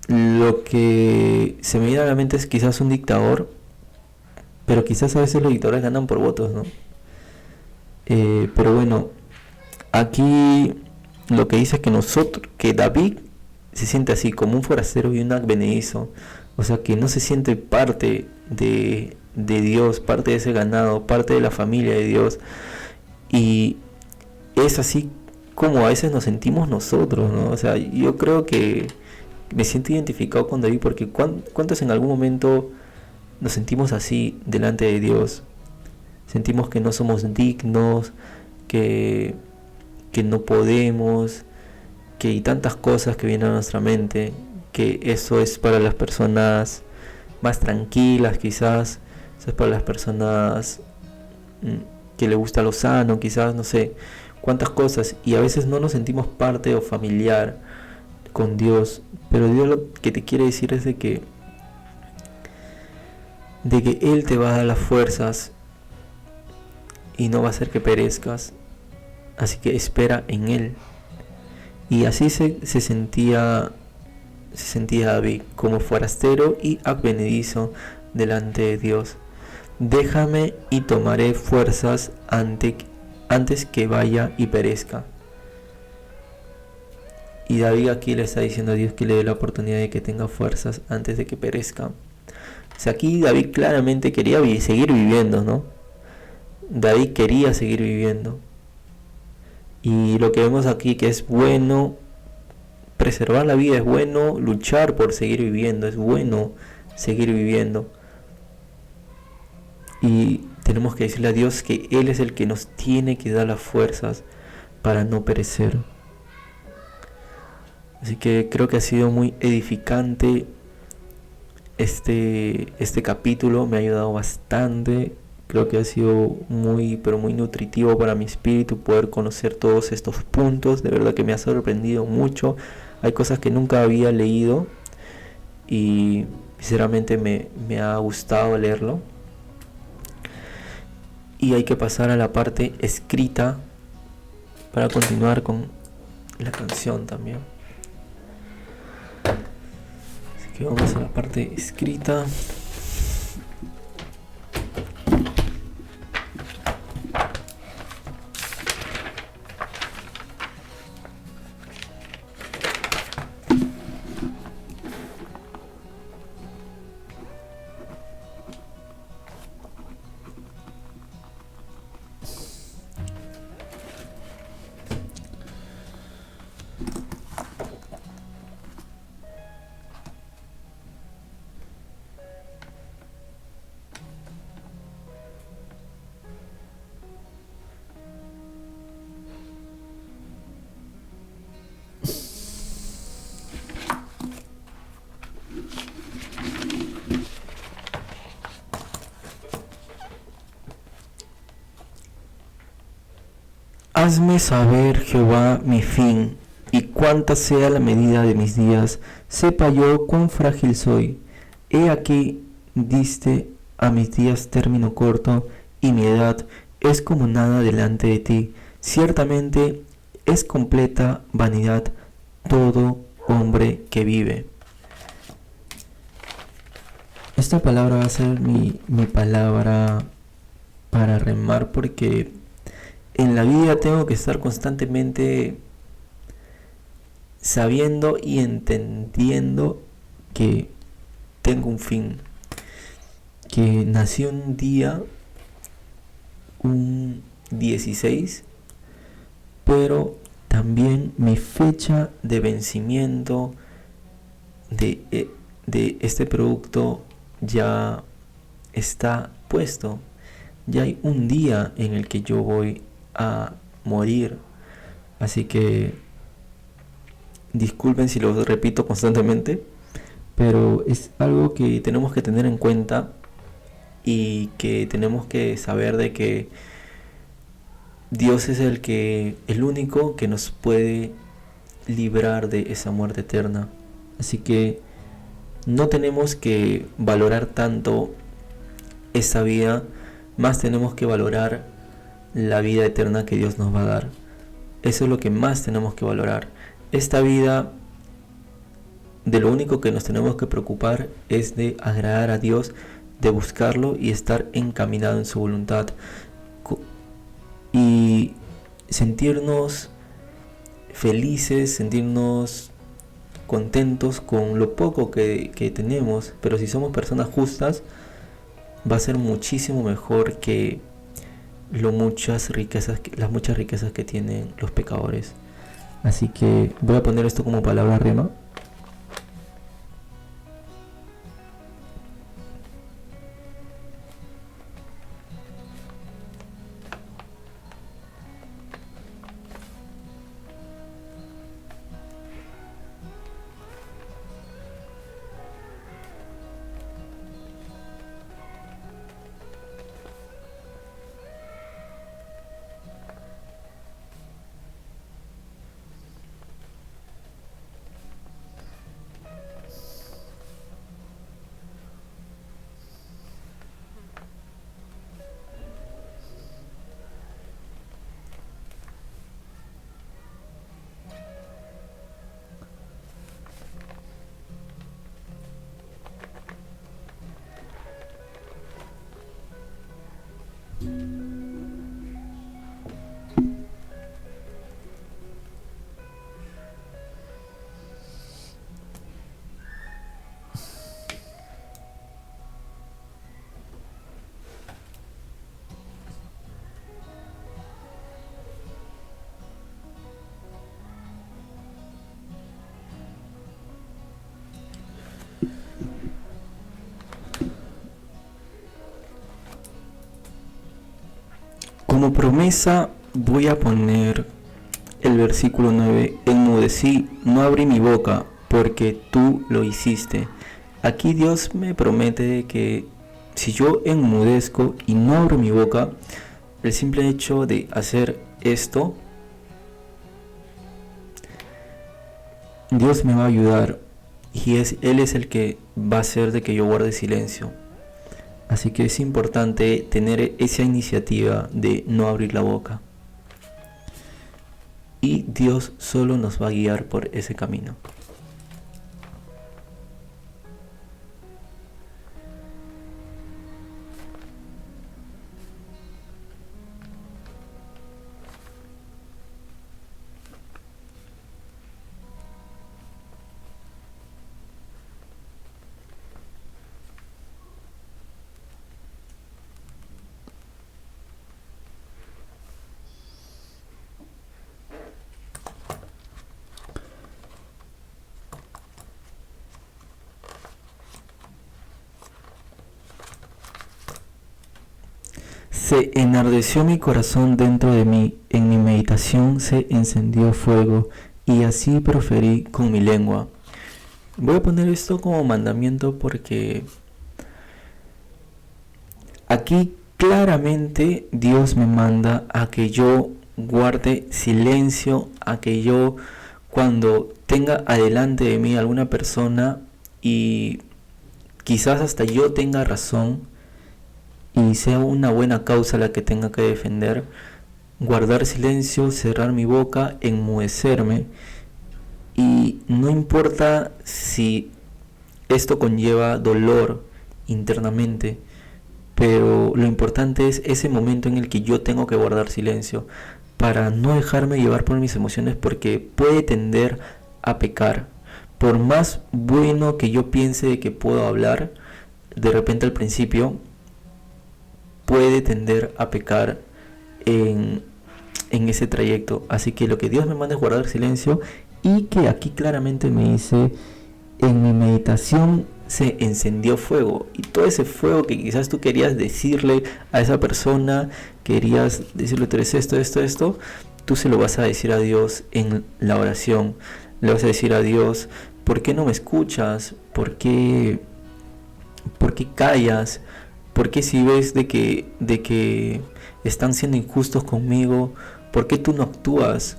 Lo que se me viene a la mente es quizás un dictador, pero quizás a veces los dictadores ganan por votos, ¿no? Pero bueno, aquí lo que dice es que David se siente así, como un forastero y un advenedizo. O sea, que no se siente parte de Dios, parte de ese ganado, parte de la familia de Dios. Y es así como a veces nos sentimos nosotros, ¿no? O sea, yo creo que me siento identificado con David, porque ¿cuántos en algún momento nos sentimos así delante de Dios? Sentimos que no somos dignos, que no podemos, que hay tantas cosas que vienen a nuestra mente, que eso es para las personas más tranquilas quizás, eso es para las personas que le gusta lo sano, quizás, no sé, cuántas cosas, y a veces no nos sentimos parte o familiar con Dios. Pero Dios lo que te quiere decir es de que Él te va a dar las fuerzas y no va a hacer que perezcas. Así que espera en Él. Y así se sentía David, como forastero y advenedizo delante de Dios. Déjame y tomaré fuerzas antes que vaya y perezca. Y David aquí le está diciendo a Dios que le dé la oportunidad de que tenga fuerzas antes de que perezca. O sea, aquí David claramente quería seguir viviendo, ¿no? David quería seguir viviendo. Y lo que vemos aquí, que es bueno preservar la vida, es bueno luchar por seguir viviendo, es bueno seguir viviendo. Y tenemos que decirle a Dios que Él es el que nos tiene que dar las fuerzas para no perecer. Así que creo que ha sido muy edificante este capítulo, me ha ayudado bastante Creo que ha sido muy, pero muy nutritivo para mi espíritu poder conocer todos estos puntos. De verdad que me ha sorprendido mucho. Hay cosas que nunca había leído y sinceramente me ha gustado leerlo. Y hay que pasar a la parte escrita para continuar con la canción también. Así que vamos a la parte escrita. Hazme saber, Jehová, mi fin, y cuánta sea la medida de mis días, sepa yo cuán frágil soy. He aquí, diste a mis días término corto, y mi edad es como nada delante de ti. Ciertamente es completa vanidad todo hombre que vive. Esta palabra va a ser mi palabra para remar, porque en la vida tengo que estar constantemente sabiendo y entendiendo que tengo un fin, que nací un día, un 16, pero también mi fecha de vencimiento de este producto ya está puesto. Ya hay un día en el que yo voy a morir. Así que disculpen si lo repito constantemente, pero es algo que tenemos que tener en cuenta y que tenemos que saber de que Dios es el único que nos puede librar de esa muerte eterna. Así que no tenemos que valorar tanto esa vida, más tenemos que valorar la vida eterna que Dios nos va a dar. Eso es lo que más tenemos que valorar. Esta vida, de lo único que nos tenemos que preocupar es de agradar a Dios, de buscarlo y estar encaminado en su voluntad. Y sentirnos felices, sentirnos contentos con lo poco que tenemos. Pero si somos personas justas, va a ser muchísimo mejor que las muchas riquezas que tienen los pecadores. Así que voy a poner esto como palabra rema. Como promesa voy a poner el versículo 9. Enmudecí, no abrí mi boca, porque tú lo hiciste. Aquí Dios me promete que Si yo enmudezco y no abro mi boca, el simple hecho de hacer esto, Dios me va a ayudar y Él es el que va a hacer de que yo guarde silencio. Así que es importante tener esa iniciativa de no abrir la boca. Y Dios solo nos va a guiar por ese camino. Se enardeció mi corazón dentro de mí, en mi meditación se encendió fuego, y así proferí con mi lengua. Voy a poner esto como mandamiento porque aquí claramente Dios me manda a que yo guarde silencio, a que yo cuando tenga adelante de mí alguna persona y quizás hasta yo tenga razón, y sea una buena causa la que tenga que defender, guardar silencio, cerrar mi boca, enmudecerme, y no importa si esto conlleva dolor internamente, pero lo importante es ese momento en el que yo tengo que guardar silencio para no dejarme llevar por mis emociones, porque puede tender a pecar. Por más bueno que yo piense de que puedo hablar, de repente al principio puede tender a pecar en ese trayecto. Así que lo que Dios me manda es guardar silencio, y que aquí claramente me dice, en mi meditación se encendió fuego, y todo ese fuego que quizás tú querías decirle a esa persona, querías decirle tú eres esto, tú se lo vas a decir a Dios en la oración. Le vas a decir a Dios, ¿por qué no me escuchas? ¿Por qué callas? ¿Por qué si ves de que están siendo injustos conmigo, por qué tú no actúas?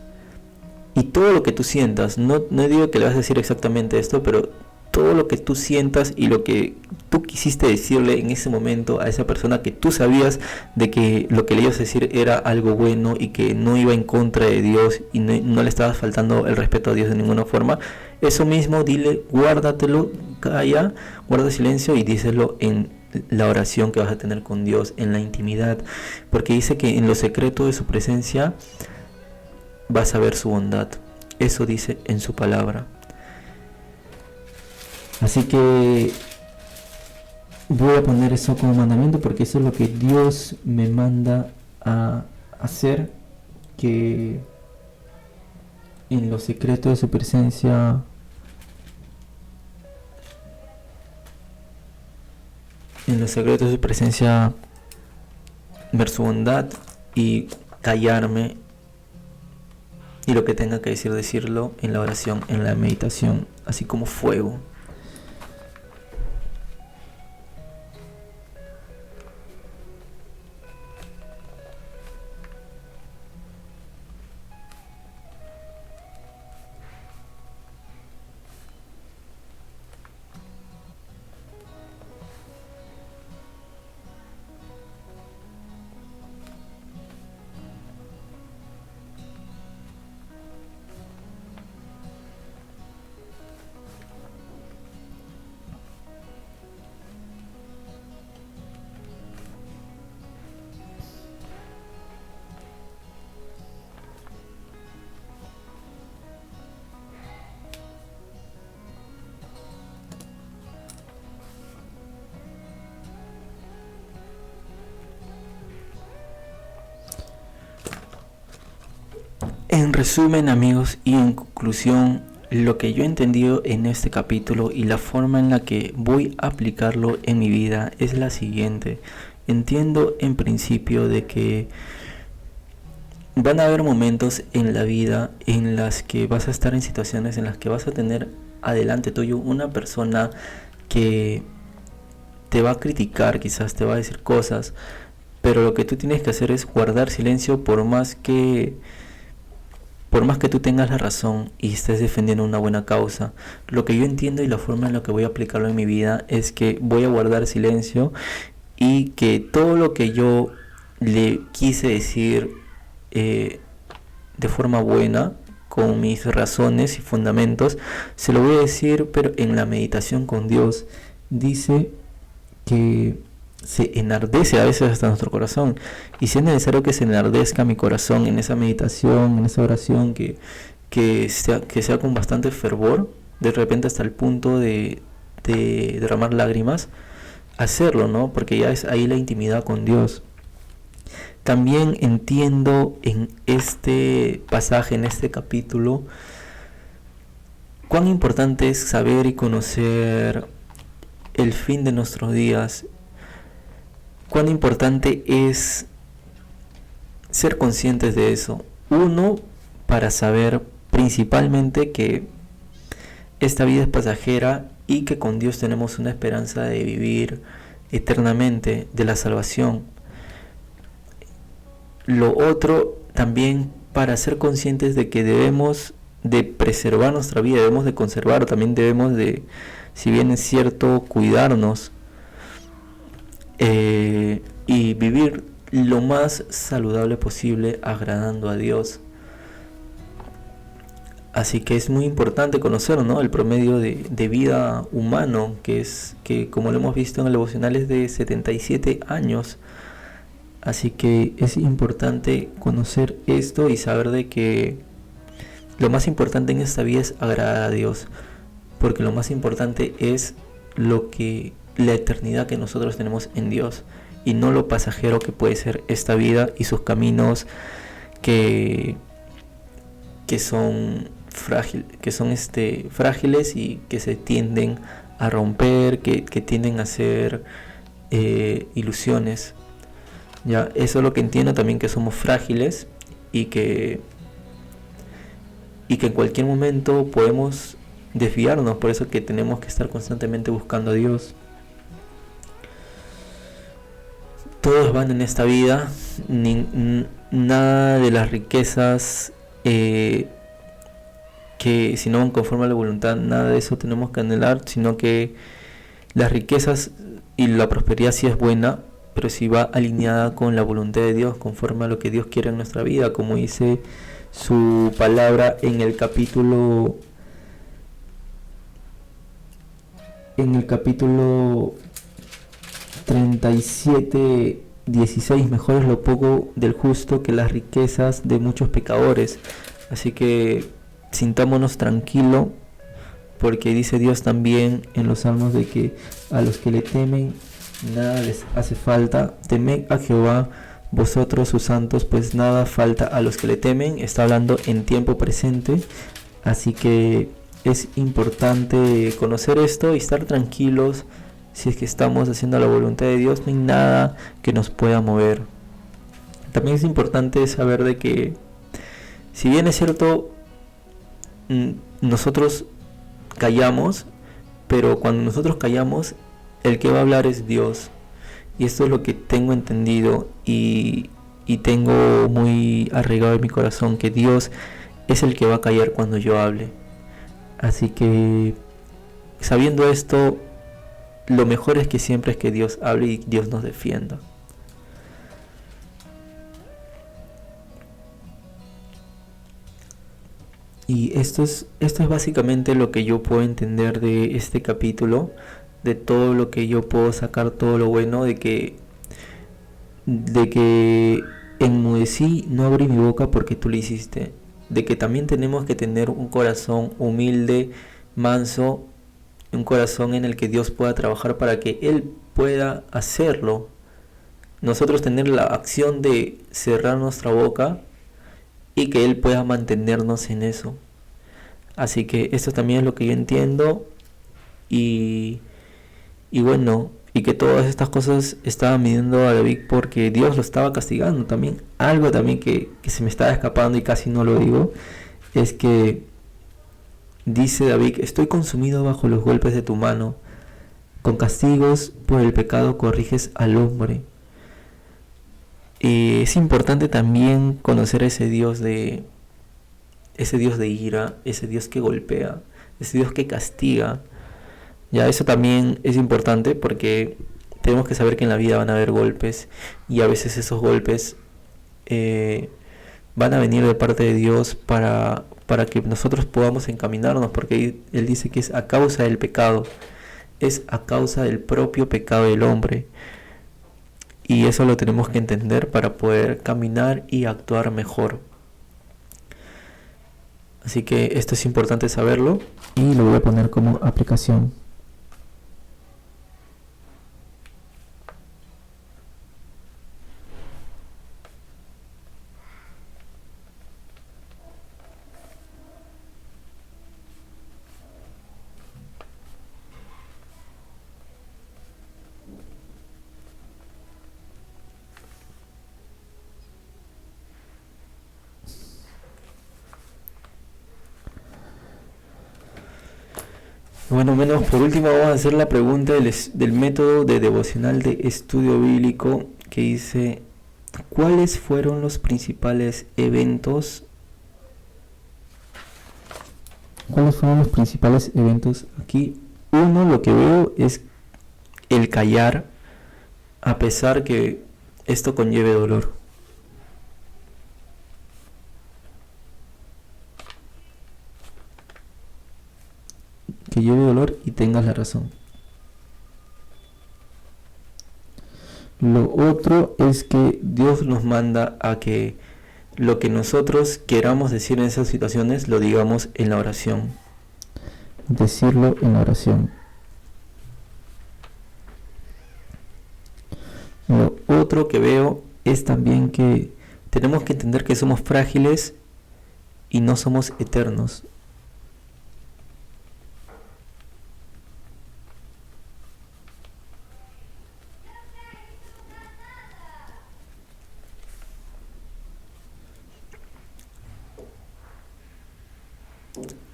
Y todo lo que tú sientas, no digo que le vas a decir exactamente esto, pero todo lo que tú sientas y lo que tú quisiste decirle en ese momento a esa persona, que tú sabías de que lo que le ibas a decir era algo bueno y que no iba en contra de Dios y no le estabas faltando el respeto a Dios de ninguna forma, eso mismo dile, guárdatelo, calla, guarda silencio y díselo en la oración que vas a tener con Dios, en la intimidad, porque dice que en lo secreto de su presencia vas a ver su bondad. Eso dice en su palabra. Así que voy a poner eso como mandamiento porque eso es lo que Dios me manda a hacer, que en lo secreto de su presencia ver su bondad y callarme, y lo que tenga que decir, decirlo en la oración, en la meditación, así como fuego. En resumen, amigos, y en conclusión, lo que yo he entendido en este capítulo y la forma en la que voy a aplicarlo en mi vida es la siguiente. Entiendo en principio de que van a haber momentos en la vida en las que vas a estar en situaciones en las que vas a tener adelante tuyo una persona que te va a criticar, quizás te va a decir cosas, pero lo que tú tienes que hacer es guardar silencio por más que tú tengas la razón y estés defendiendo una buena causa. Lo que yo entiendo y la forma en la que voy a aplicarlo en mi vida es que voy a guardar silencio y que todo lo que yo le quise decir de forma buena, con mis razones y fundamentos, se lo voy a decir, pero en la meditación con Dios. Dice que se enardece a veces hasta nuestro corazón, y si es necesario que se enardezca mi corazón en esa meditación, en esa oración, que sea con bastante fervor, de repente hasta el punto de derramar lágrimas, hacerlo, ¿no? Porque ya es ahí la intimidad con Dios. También entiendo en este pasaje, en este capítulo, cuán importante es saber y conocer el fin de nuestros días. Cuán importante es ser conscientes de eso. Uno, para saber principalmente que esta vida es pasajera y que con Dios tenemos una esperanza de vivir eternamente, de la salvación. Lo otro, también para ser conscientes de que debemos de preservar nuestra vida, debemos de conservar, también debemos de, si bien es cierto, cuidarnos y vivir lo más saludable posible, agradando a Dios. Así que es muy importante conocer, ¿no?, el promedio de vida humano, que como lo hemos visto en el devocional es de 77 años. Así que es importante conocer esto y saber de que lo más importante en esta vida es agradar a Dios, porque lo más importante es la eternidad que nosotros tenemos en Dios, y no lo pasajero que puede ser esta vida y sus caminos que son frágiles y que se tienden a romper, que tienden a ser ilusiones. Ya, eso es lo que entiendo también, que somos frágiles y que en cualquier momento podemos desviarnos. Por eso que tenemos que estar constantemente buscando a Dios. Todos van en esta vida, nada de las riquezas que si no van conforme a la voluntad, nada de eso tenemos que anhelar, sino que las riquezas y la prosperidad sí es buena, pero si va alineada con la voluntad de Dios, conforme a lo que Dios quiere en nuestra vida, como dice su palabra en el capítulo 37:16, mejor es lo poco del justo que las riquezas de muchos pecadores. Así que sintámonos tranquilos, porque dice Dios también en los salmos de que a los que le temen nada les hace falta. Temed a Jehová vosotros sus santos, pues nada falta a los que le temen. Está hablando en tiempo presente, así que es importante conocer esto y estar tranquilos. Si es que estamos haciendo la voluntad de Dios, no hay nada que nos pueda mover. También es importante saber de que, si bien es cierto, nosotros callamos, pero cuando nosotros callamos, el que va a hablar es Dios. Y esto es lo que tengo entendido y tengo muy arraigado en mi corazón, que Dios es el que va a callar cuando yo hable. Así que, sabiendo esto, lo mejor es que siempre es que Dios hable y Dios nos defienda. Y esto es básicamente lo que yo puedo entender de este capítulo, de todo lo que yo puedo sacar, todo lo bueno, de que enmudecí, no abrí mi boca porque tú lo hiciste, de que también tenemos que tener un corazón humilde, manso, un corazón en el que Dios pueda trabajar para que Él pueda hacerlo. Nosotros tener la acción de cerrar nuestra boca y que Él pueda mantenernos en eso. Así que esto también es lo que yo entiendo, y bueno, y que todas estas cosas estaban midiendo a David porque Dios lo estaba castigando también. Algo también que se me estaba escapando y casi no lo digo, es que dice David: estoy consumido bajo los golpes de tu mano, Con castigos por el pecado corriges al hombre. Es importante también conocer a ese Dios de ira, ese Dios que golpea, ese Dios que castiga. Ya, eso también es importante porque tenemos que saber que en la vida van a haber golpes y a veces esos golpes van a venir de parte de Dios para que nosotros podamos encaminarnos, porque Él dice que es a causa del pecado, es a causa del propio pecado del hombre. Y eso lo tenemos que entender para poder caminar y actuar mejor. Así que esto es importante saberlo y lo voy a poner como aplicación. Bueno, menos por último vamos a hacer la pregunta del método de devocional de estudio bíblico que dice: ¿cuáles fueron los principales eventos? ¿Cuáles fueron los principales eventos aquí? Uno, lo que veo es el callar a pesar que esto conlleve dolor. Que lleve dolor y tengas la razón. Lo otro es que Dios nos manda a que lo que nosotros queramos decir en esas situaciones lo digamos en la oración. Decirlo en la oración. Lo otro que veo es también que tenemos que entender que somos frágiles y no somos eternos.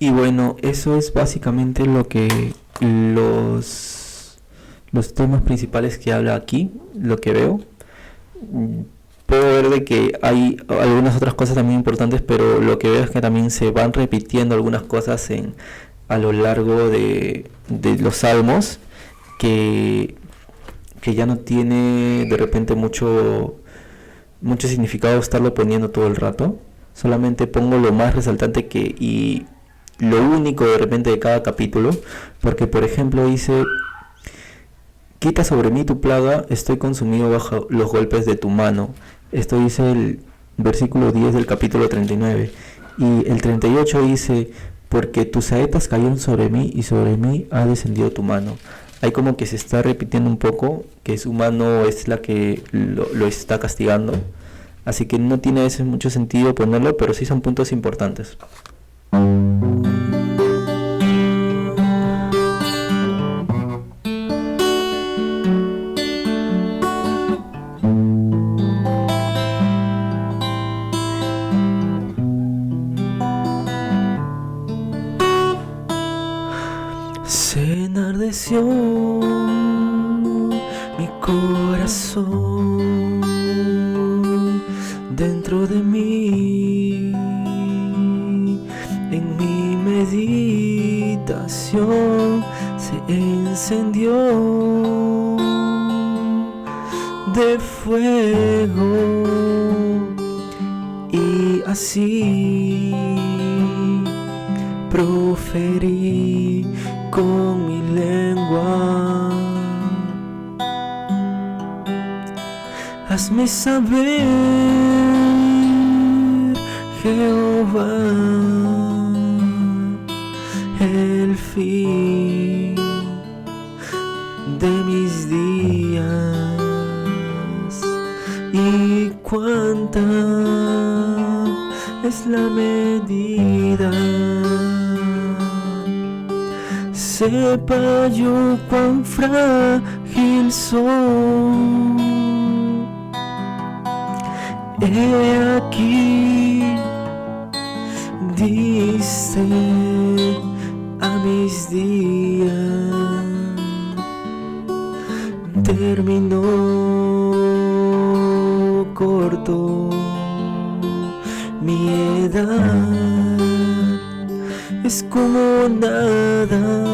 Y bueno, eso es básicamente lo que los temas principales que habla aquí, lo que veo. Puedo ver de que hay algunas otras cosas también importantes, pero lo que veo es que también se van repitiendo algunas cosas a lo largo de los salmos que ya no tiene de repente mucho significado estarlo poniendo todo el rato. Solamente pongo lo más resaltante y lo único de repente de cada capítulo, porque por ejemplo dice: quita sobre mí tu plaga, estoy consumido bajo los golpes de tu mano. Esto dice el versículo 10 del capítulo 39. Y el 38 dice: porque tus saetas cayeron sobre mí y sobre mí ha descendido tu mano. Hay como que se está repitiendo un poco que su mano es la que lo está castigando. Así que no tiene ese mucho sentido ponerlo, pero sí son puntos importantes. Se enardeció mi corazón dentro de mí, en mi meditación se encendió de fuego y así proferí con mi lengua. Hazme saber, Jehová, el fin de mis días y cuánta es la medida. Sepa yo cuán frágil soy. He aquí, diste a mis días terminó corto. Mi edad es como nada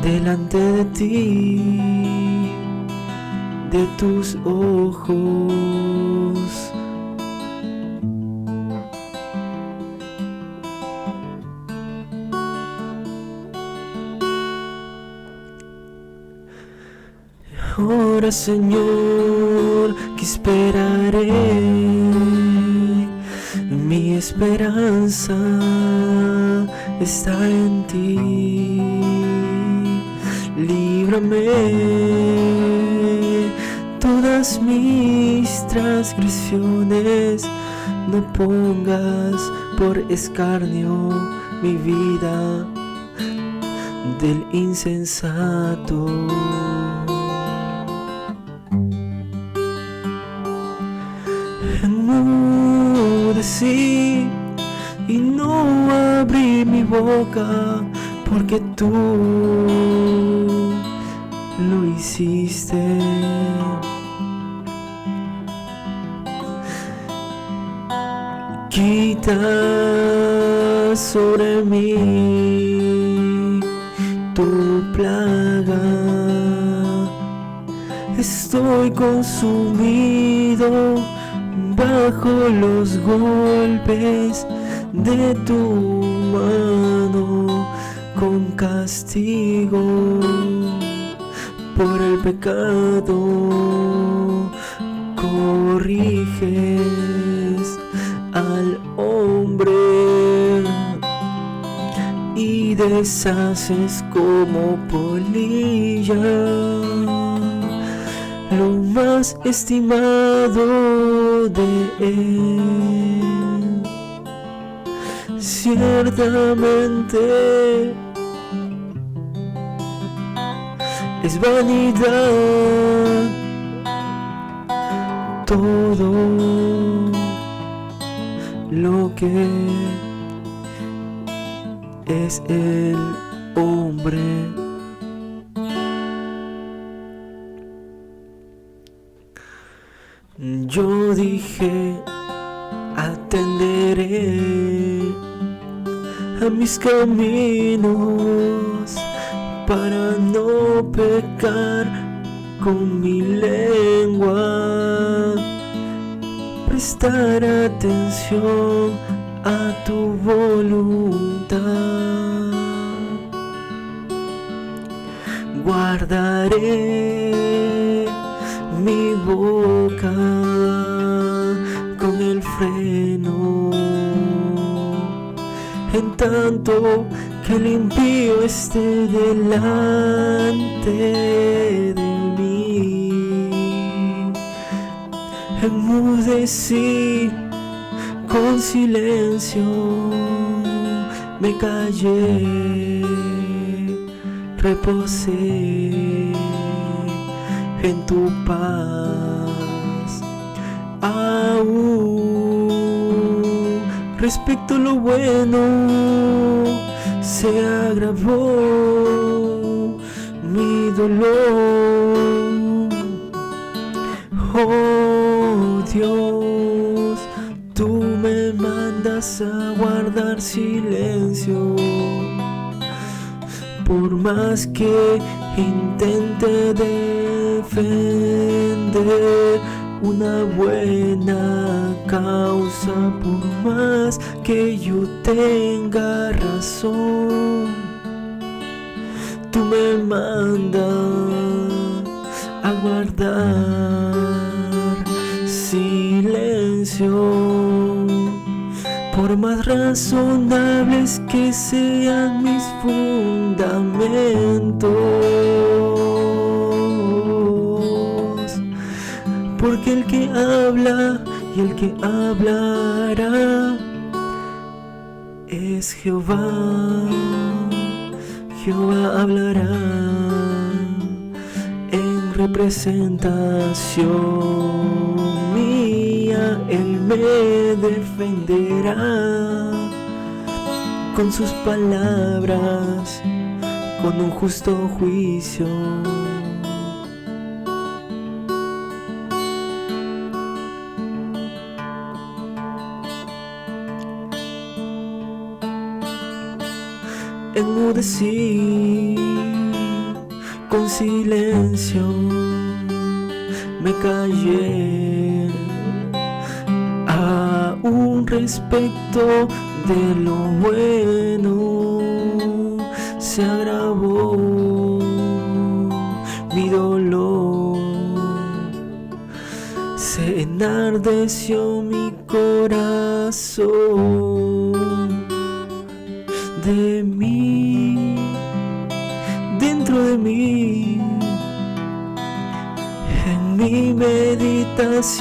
delante de ti, de tus ojos. Ahora, Señor, ¿qué esperaré? Mi esperanza está en ti. Líbrame todas mis transgresiones, no pongas por escarnio mi vida del insensato. Enmudecí y no abrí mi boca, porque tú lo hiciste. Quita sobre mí tu plaga. Estoy consumido bajo los golpes de tu mano, con castigo por el pecado. Corriges al hombre y deshaces como polilla lo más estimado de él. Ciertamente es vanidad todo lo que es el hombre. Yo dije, atenderé a mis caminos para no pecar con mi lengua. Prestar atención a tu voluntad. Guardaré mi boca con el freno, en tanto que el impío esté delante de mí. Enmudecí con silencio, me callé, reposé en tu paz. Aún respecto a lo bueno se agravó mi dolor. Oh Dios, tú me mandas a guardar silencio. Por más que intente defender una buena causa, por más que yo tenga razón, tú me mandas a guardar silencio. Por más razonables que sean mis fundamentos, porque el que habla y el que hablará es Jehová. Jehová hablará en representación mía, Él me defenderá con sus palabras, con un justo juicio. enmudecí con silencio, me callé aún respecto de lo bueno. Se agravó mi dolor, se enardeció mi corazón. De mí, dentro de mí, en mi meditación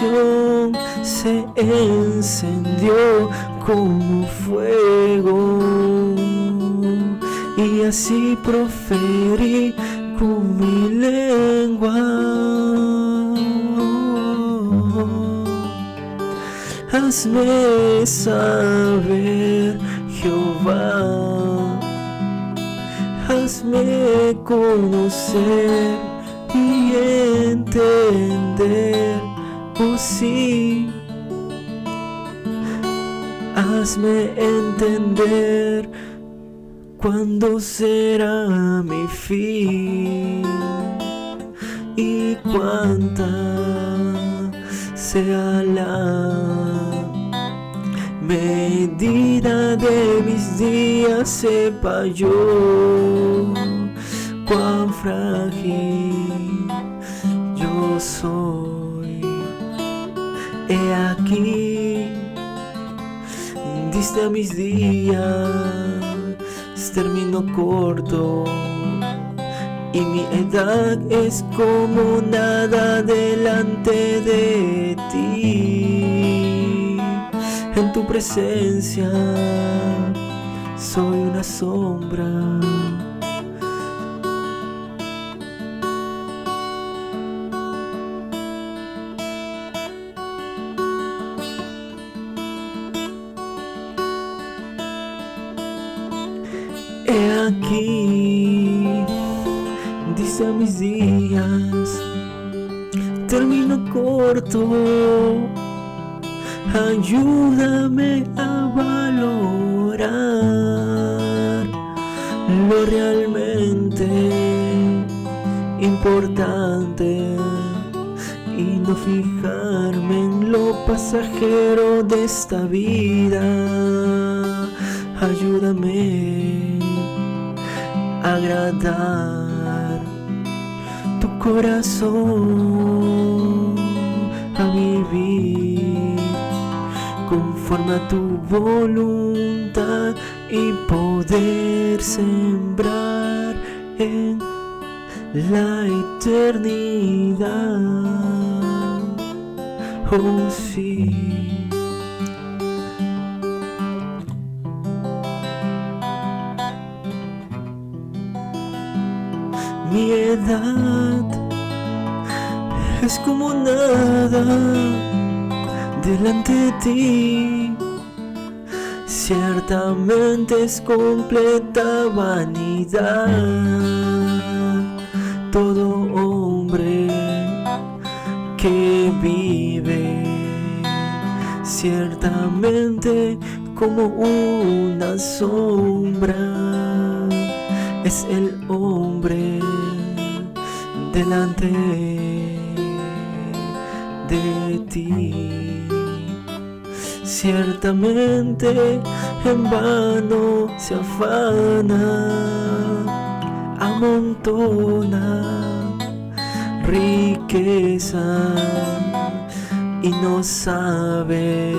se encendió como fuego, y así proferí con mi lengua: hazme saber, Jehová, hazme conocer y entender, oh sí, hazme entender cuándo será mi fin y cuánta sea la medida de mis días. Sepa yo cuán frágil yo soy. He aquí, diste a mis días término corto, y mi edad es como nada delante de ti. En tu presencia soy una sombra. He aquí, dice a mis días, término corto. Ayúdame a valorar lo realmente importante y no fijarme en lo pasajero de esta vida. Ayúdame a agradar tu corazón, a vivir conforme a tu voluntad y poder sembrar en la eternidad. Oh sí. Mi edad es como nada delante de ti. Ciertamente es completa vanidad todo hombre que vive, ciertamente como una sombra es el hombre delante de ti. Ciertamente en vano se afana, amontona riqueza y no sabe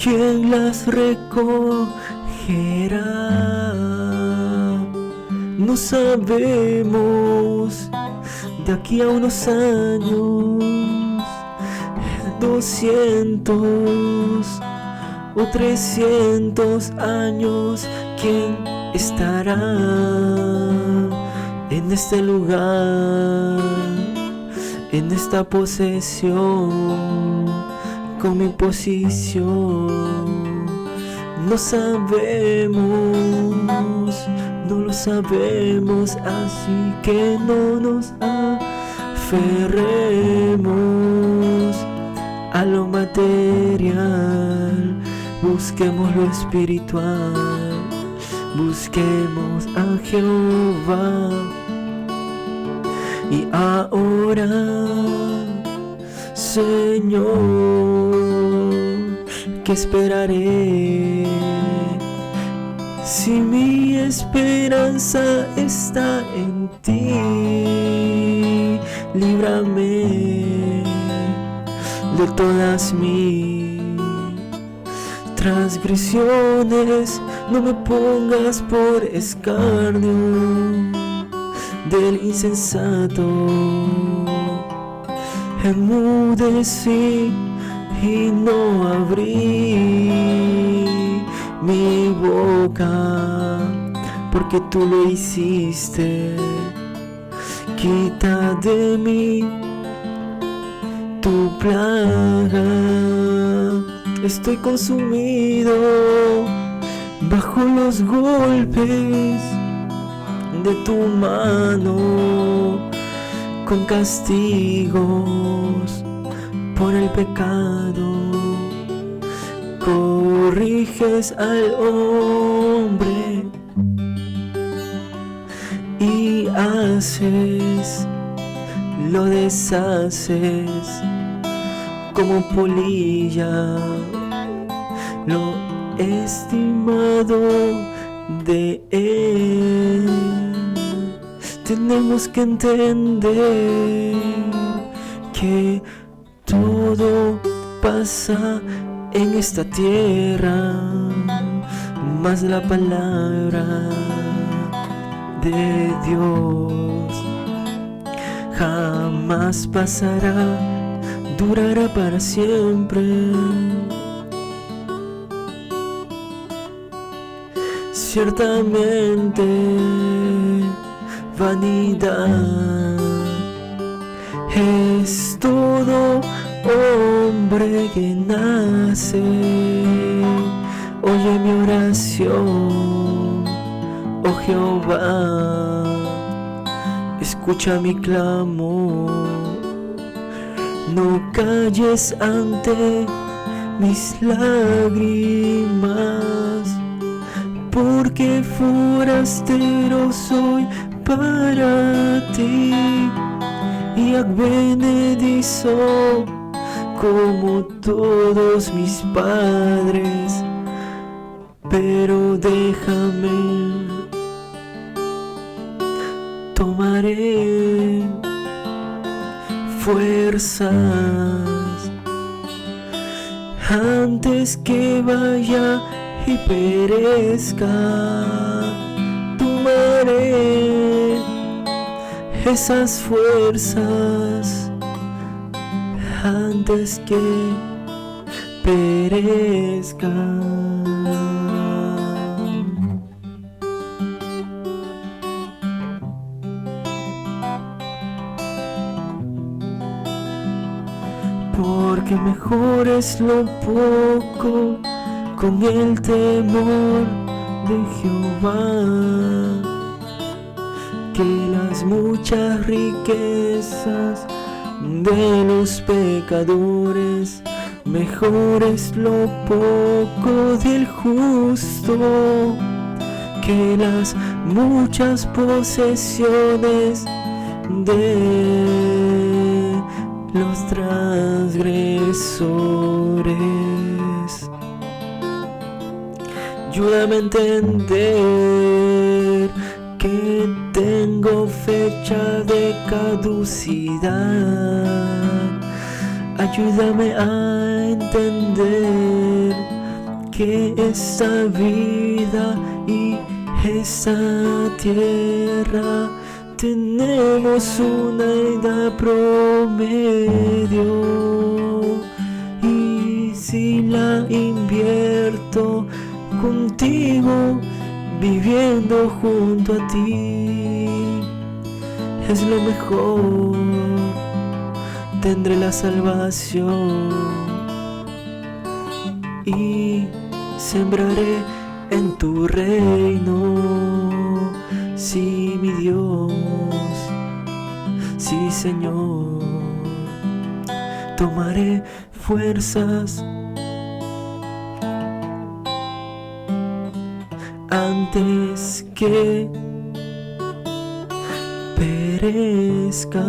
quién las recogerá. No sabemos de aquí a unos años, 200 o 300 años, quién estará en este lugar, en esta posesión, con mi posición. No sabemos, no lo sabemos, así que no nos aferremos a lo material, busquemos lo espiritual. Busquemos a Jehová. Y ahora, Señor, ¿qué esperaré? Si mi esperanza está en ti, líbrame de todas mis transgresiones, no me pongas por escarnio del insensato. Enmudecí y no abrí mi boca, porque tú lo hiciste. Quita de mí tu plaga. Estoy consumido bajo los golpes de tu mano, con castigos por el pecado. Corriges al hombre y haces, lo deshaces como polilla, lo estimado de él. Tenemos que entender que todo pasa en esta tierra, mas la palabra de Dios jamás pasará, durará para siempre. Ciertamente vanidad es todo hombre que nace. Oye mi oración, oh Jehová, escucha mi clamor. No calles ante mis lágrimas, porque forastero soy para ti, y advenedizo como todos mis padres. Pero déjame, tomaré fuerzas antes que vaya y perezca. Tomaré esas fuerzas antes que perezca. Porque mejor es lo poco con el temor de Jehová que las muchas riquezas de los pecadores. Mejor es lo poco del justo que las muchas posesiones de los transgresores. Ayúdame a entender que tengo fecha de caducidad. Ayúdame a entender que esta vida y esta tierra tenemos una edad promedio, y si la invierto contigo, viviendo junto a ti, es lo mejor. Tendré la salvación y sembraré en tu reino. Sí, mi Dios, sí, Señor. Tomaré fuerzas antes que perezca.